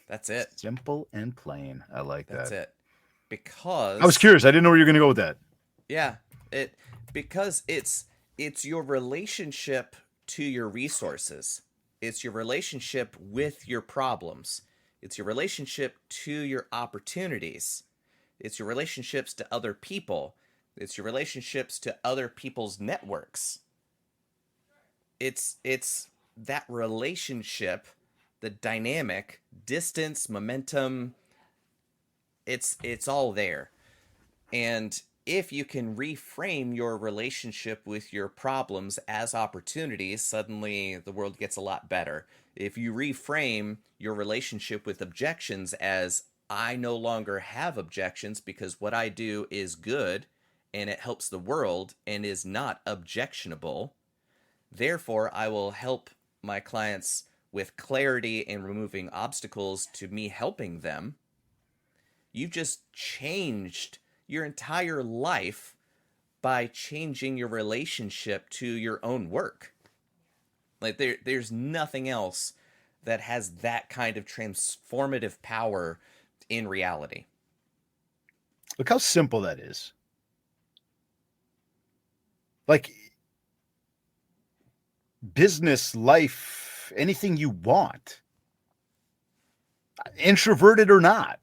That's it. Simple and plain. I like That's that. it. I was Because curious. I didn't know where you were going to go with that. yeah, it because it's your relationship to your resources. It's your relationship with your problems. It's your relationship to your opportunities. It's your relationships to other people. It's your relationships to other people's networks. It's that relationship, the dynamic, distance, momentum, it's all there. And if you can reframe your relationship with your problems as opportunities, suddenly the world gets a lot better. If you reframe your relationship with objections as, I no longer have objections because what I do is good and it helps the world and is not objectionable, therefore I will help my clients with clarity and removing obstacles to me helping them. You've just changed your entire life by changing your relationship to your own work. Like there's nothing else that has that kind of transformative power in reality. Look how simple that is. Like, business, life, anything you want, introverted or not.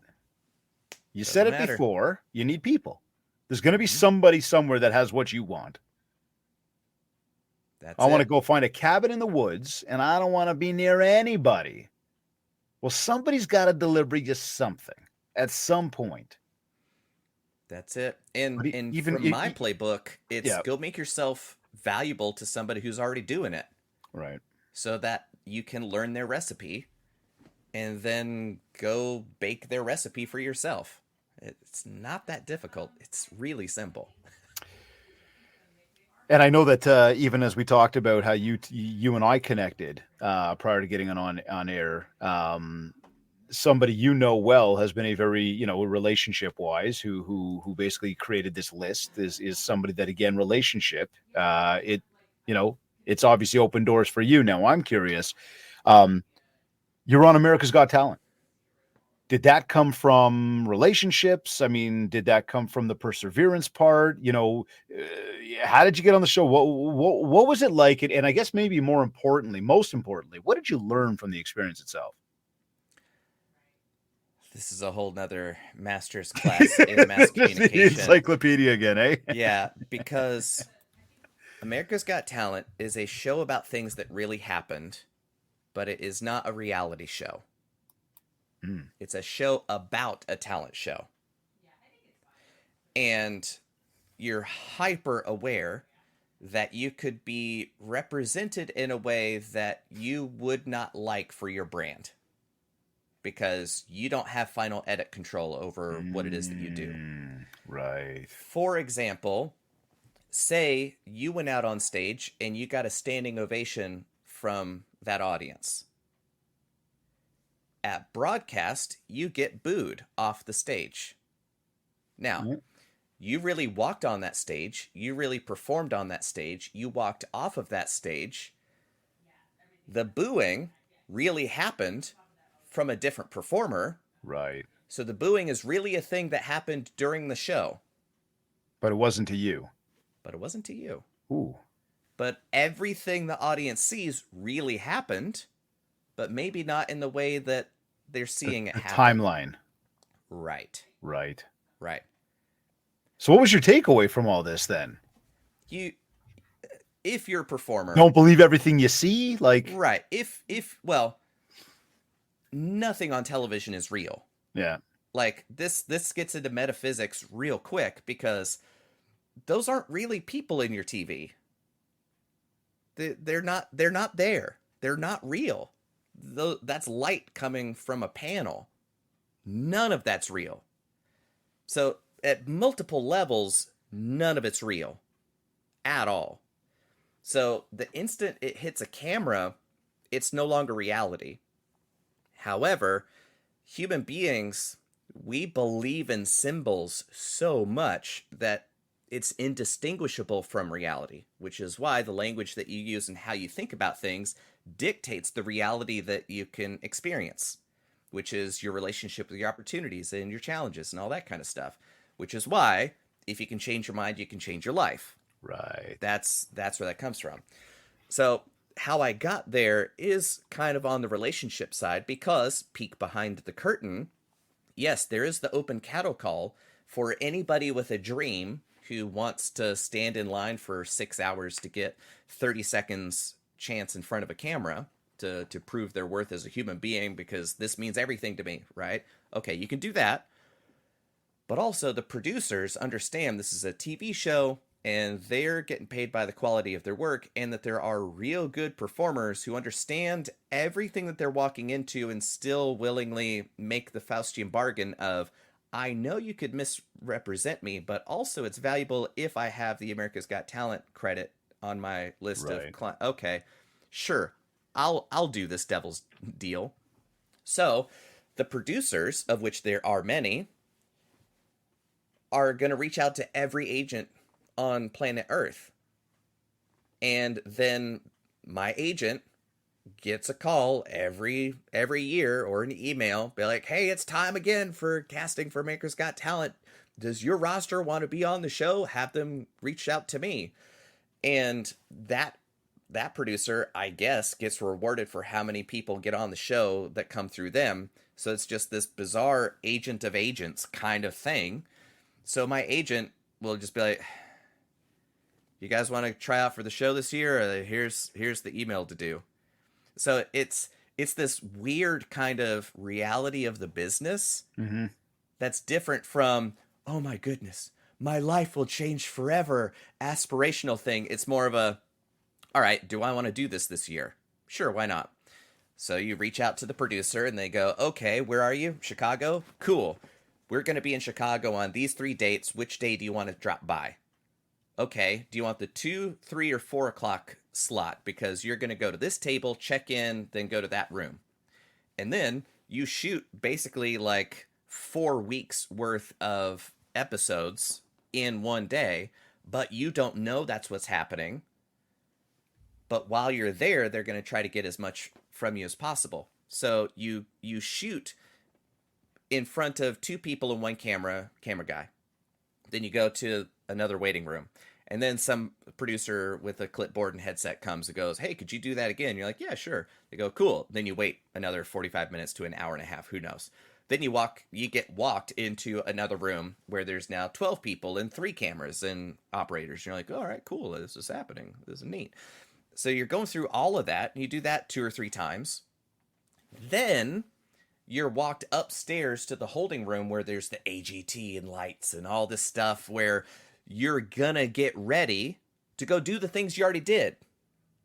You said Doesn't it matter. before. You need people. There's going to be Mm-hmm. somebody somewhere that has what you want. That's I want to it. go find a cabin in the woods, and I don't want to be near anybody. Well, somebody's got to deliver you something at some point. That's it. And But and even, from my playbook, it's yeah, go make yourself valuable to somebody who's already doing it right. so that you can learn their recipe and then go bake their recipe for yourself. It's not that difficult. It's really simple. And I know that, even as we talked about how you and I connected prior to getting on air, somebody well has been a very, relationship wise, who basically created this list, is somebody that, again, relationship, it you know it's obviously open doors for you. Now I'm curious, um, you're on America's Got Talent. Did that come from relationships? I mean, did that come from the perseverance part? How did you get on the show? What was it like? And I guess maybe most importantly, what did you learn from the experience itself? This is a whole nother master's class in mass Just the communication. encyclopedia again, eh? Yeah, because America's Got Talent is a show about things that really happened, but it is not a reality show. Mm. It's a show about a talent show. And you're hyper aware that you could be represented in a way that you would not like for your brand. because you don't have final edit control over what it is that you do. Right. For example, say you went out on stage and you got a standing ovation from that audience. At broadcast, you get booed off the stage. Now, you really walked on that stage. You really performed on that stage. You walked off of that stage. The booing really happened from a different performer. Right. So the booing is really a thing that happened during the show. But it wasn't to you. But it wasn't to you. Ooh. But everything the audience sees really happened, but maybe not in the way that they're seeing it happen. Timeline. Right. Right. Right. So what was your takeaway from all this then? If you're a performer, don't believe everything you see, like right. Well, nothing on television is real. Yeah. Like this gets into metaphysics real quick because those aren't really people in your TV. They're not there. They're not real. That's light coming from a panel. None of that's real. So at multiple levels, none of it's real at all. So the instant it hits a camera, it's no longer reality. However, human beings, we believe in symbols so much that it's indistinguishable from reality, which is why the language that you use and how you think about things dictates the reality that you can experience, which is your relationship with your opportunities and your challenges and all that kind of stuff, which is why if you can change your mind, you can change your life. Right. That's where that comes from. So how I got there is kind of on the relationship side because, peek behind the curtain, yes, there is the open cattle call for anybody with a dream who wants to stand in line for 6 hours to get 30 seconds chance in front of a camera to prove their worth as a human being because this means everything to me, right? Okay, you can do that. But also the producers understand this is a TV show and they're getting paid by the quality of their work and that there are real good performers who understand everything that they're walking into and still willingly make the Faustian bargain of, I know you could misrepresent me, but also it's valuable if I have the America's Got Talent credit on my list of clients. Okay, sure, I'll do this devil's deal. So the producers, of which there are many, are going to reach out to every agent on planet Earth. And then my agent gets a call every year or an email, be like, hey, it's time again for casting for America's Got Talent. Does your roster want to be on the show? Have them reach out to me. And that producer, I guess, gets rewarded for how many people get on the show that come through them. So it's just this bizarre agent of agents kind of thing. So my agent will just be like, you guys want to try out for the show this year? Or here's the email to do. So it's this weird kind of reality of the business that's different from, oh my goodness, my life will change forever, aspirational thing. It's more of a, all right, do I want to do this year? Sure, why not? So you reach out to the producer and they go, okay, where are you? Chicago? Cool. We're going to be in Chicago on these 3 dates. Which day do you want to drop by? Okay, do you want the 2, 3, or 4 o'clock slot? Because you're going to go to this table, check in, then go to that room. And then you shoot basically like 4 weeks worth of episodes in one day, but you don't know that's what's happening. But while you're there, they're going to try to get as much from you as possible. So you shoot in front of 2 people and 1 camera guy. Then you go to another waiting room. And then some producer with a clipboard and headset comes and goes, hey, could you do that again? You're like, yeah, sure. They go, cool. Then you wait another 45 minutes to an hour and a half. Who knows? Then you get walked into another room where there's now 12 people and 3 cameras and operators. You're like, all right, cool. This is happening. This is neat. So you're going through all of that. And you do that 2 or 3 times. Then you're walked upstairs to the holding room where there's the AGT and lights and all this stuff where you're gonna get ready to go do the things you already did.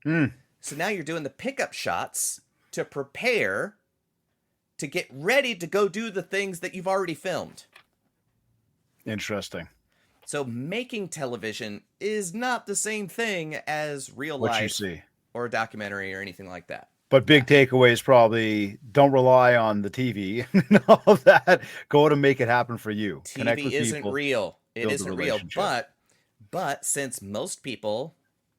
So now you're doing the pickup shots to prepare to get ready to go do the things that you've already filmed. Interesting. So making television is not the same thing as real What you life see. or a documentary or anything like that. But big takeaway is probably don't rely on the TV and all of that. Go to make it happen for you. Connect TV with isn't people. real. It Build the isn't real. relationship. But since most people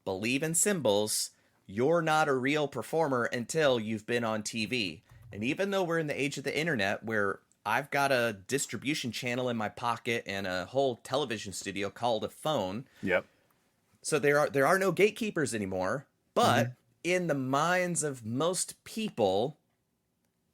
believe in symbols, you're not a real performer until you've been on TV. And even though we're in the age of the internet where I've got a distribution channel in my pocket and a whole television studio called a phone. Yep. So there are no gatekeepers anymore, but in the minds of most people,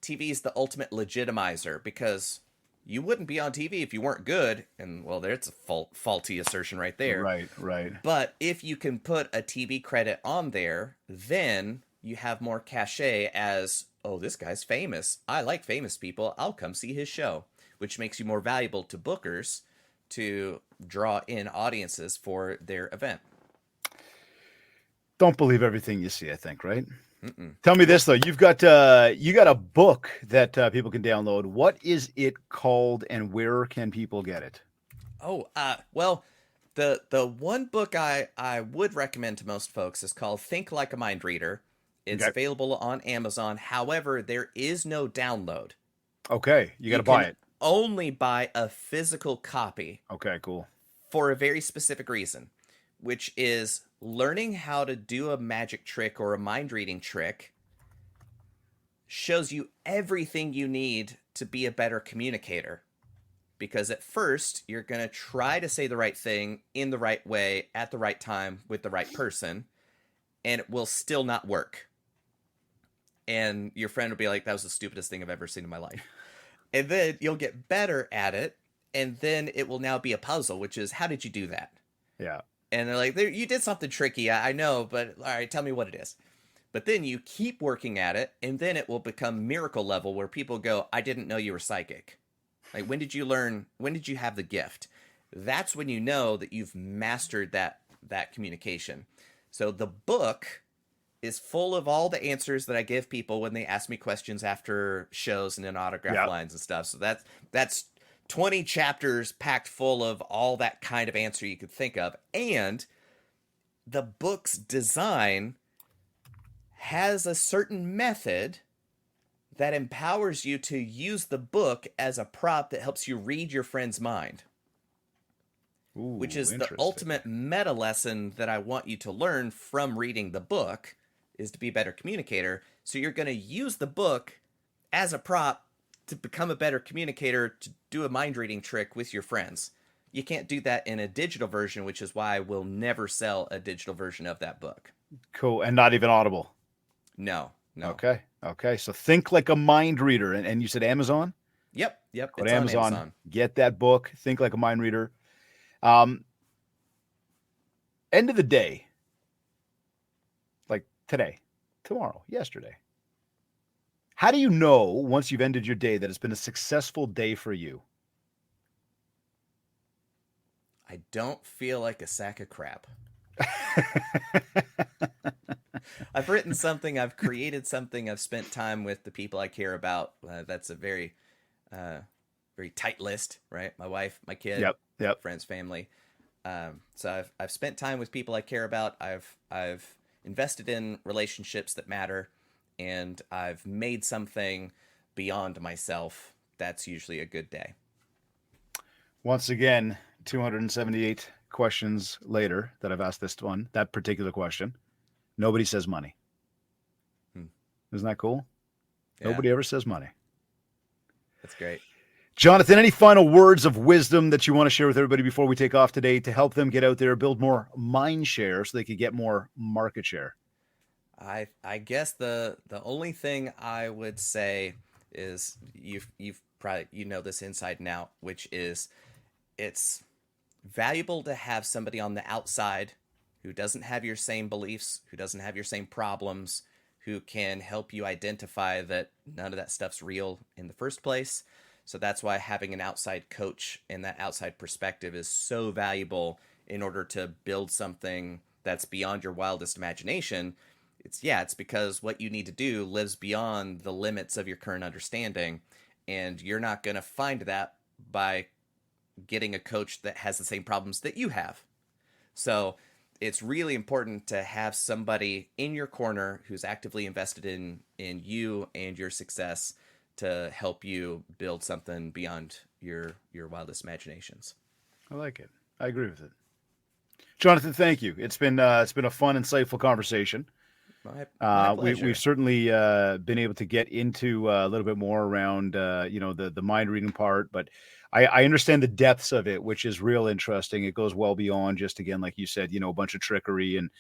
TV is the ultimate legitimizer because you wouldn't be on TV if you weren't good. And well, there's a faulty assertion right there. Right. But if you can put a TV credit on there, then you have more cachet as, oh, this guy's famous. I like famous people. I'll come see his show, which makes you more valuable to bookers to draw in audiences for their event. Don't believe everything you see, I think, right? Tell me this, though. You got a book that people can download. What is it called and where can people get it? Oh, well, the one book I would recommend to most folks is called Think Like a Mind Reader. It's available on Amazon. However, there is no download. Okay, you got to buy it. Only buy a physical copy. Okay, cool. For a very specific reason, which is learning how to do a magic trick or a mind reading trick shows you everything you need to be a better communicator. Because at first, you're going to try to say the right thing in the right way at the right time with the right person, and it will still not work. And your friend will be like, that was the stupidest thing I've ever seen in my life. And then you'll get better at it, and then it will now be a puzzle, which is, how did you do that? Yeah. And they're like, you did something tricky, I know, but all right, tell me what it is. But then you keep working at it, and then it will become miracle level where people go, I didn't know you were psychic. Like, when did you learn, when did you have the gift? That's when you know that you've mastered that communication. So the book is full of all the answers that I give people when they ask me questions after shows and in autograph lines and stuff. So that's 20 chapters packed full of all that kind of answer you could think of. And the book's design has a certain method that empowers you to use the book as a prop that helps you read your friend's mind. Ooh, which is the ultimate meta lesson that I want you to learn from reading the book, is to be a better communicator. So you're going to use the book as a prop to become a better communicator, to do a mind reading trick with your friends. You can't do that in a digital version, which is why I will never sell a digital version of that book. Cool. And not even Audible? No. Okay. So Think Like a Mind Reader. And you said Amazon? Yep. Go to Amazon. Get that book, Think Like a Mind Reader. End of the day, like today, tomorrow, yesterday. How do you know once you've ended your day that it's been a successful day for you? I don't feel like a sack of crap. I've written something, I've created something, I've spent time with the people I care about. That's a very tight list, right? My wife, my kid, yep. friends, family. So I've spent time with people I care about. I've invested in relationships that matter, and I've made something beyond myself. That's usually a good day. Once again, 278 questions later that I've asked that particular question. Nobody says money. Isn't that cool? Yeah. Nobody ever says money. That's great. Jonathan, any final words of wisdom that you want to share with everybody before we take off today to help them get out there, build more mind share so they could get more market share? I guess the only thing I would say is you've probably, you know this inside and out, which is it's valuable to have somebody on the outside who doesn't have your same beliefs, who doesn't have your same problems, who can help you identify that none of that stuff's real in the first place. So that's why having an outside coach and that outside perspective is so valuable in order to build something that's beyond your wildest imagination. It's because what you need to do lives beyond the limits of your current understanding, and you're not going to find that by getting a coach that has the same problems that you have. So it's really important to have somebody in your corner who's actively invested in you and your success to help you build something beyond your wildest imaginations. I like it. I agree with it. Jonathan, thank you. It's been a fun, insightful conversation. My pleasure. We've certainly been able to get into a little bit more around the mind reading part, but I understand the depths of it, which is real interesting. It goes well beyond just, again, like you said, a bunch of trickery and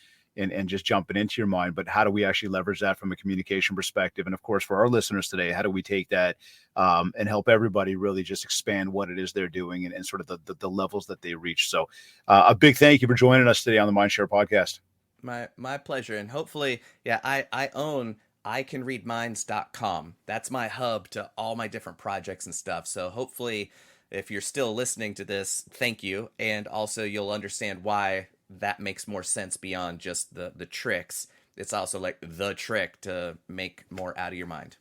just jumping into your mind. But how do we actually leverage that from a communication perspective? And of course, for our listeners today, how do we take that and help everybody really just expand what it is they're doing and sort of the levels that they reach? So a big thank you for joining us today on the Mindshare podcast. My pleasure. And hopefully, I own icanreadminds.com. That's my hub to all my different projects and stuff. So hopefully, if you're still listening to this, thank you. And also you'll understand why that makes more sense beyond just the tricks. It's also like the trick to make more out of your mind.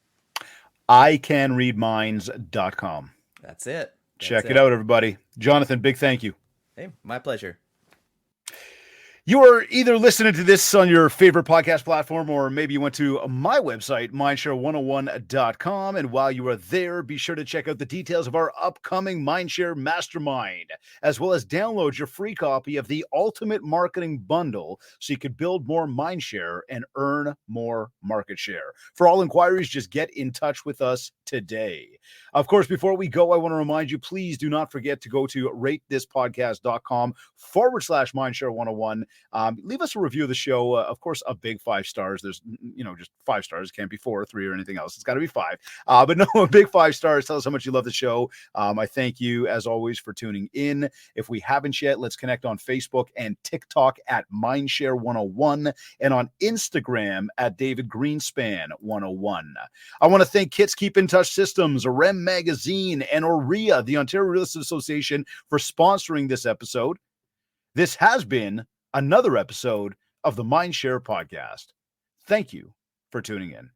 icanreadminds.com. That's it. Check it out, everybody. Jonathan, big thank you. Hey, my pleasure. You are either listening to this on your favorite podcast platform, or maybe you went to my website, mindshare101.com. And while you are there, be sure to check out the details of our upcoming Mindshare Mastermind, as well as download your free copy of the Ultimate Marketing Bundle so you can build more Mindshare and earn more market share. For all inquiries, just get in touch with us today. Of course, before we go, I want to remind you, please do not forget to go to ratethispodcast.com/Mindshare101. Leave us a review of the show. Of course, a big 5 stars. There's, just 5 stars. It can't be 4 or 3 or anything else. It's got to be 5. But no, a big 5 stars. Tell us how much you love the show. I thank you, as always, for tuning in. If we haven't yet, let's connect on Facebook and TikTok at Mindshare101 and on Instagram at David Greenspan101. I want to thank Kits Keep in Touch Systems, REM Magazine, and OREA, the Ontario Real Estate Association, for sponsoring this episode. This has been another episode of the Mindshare podcast. Thank you for tuning in.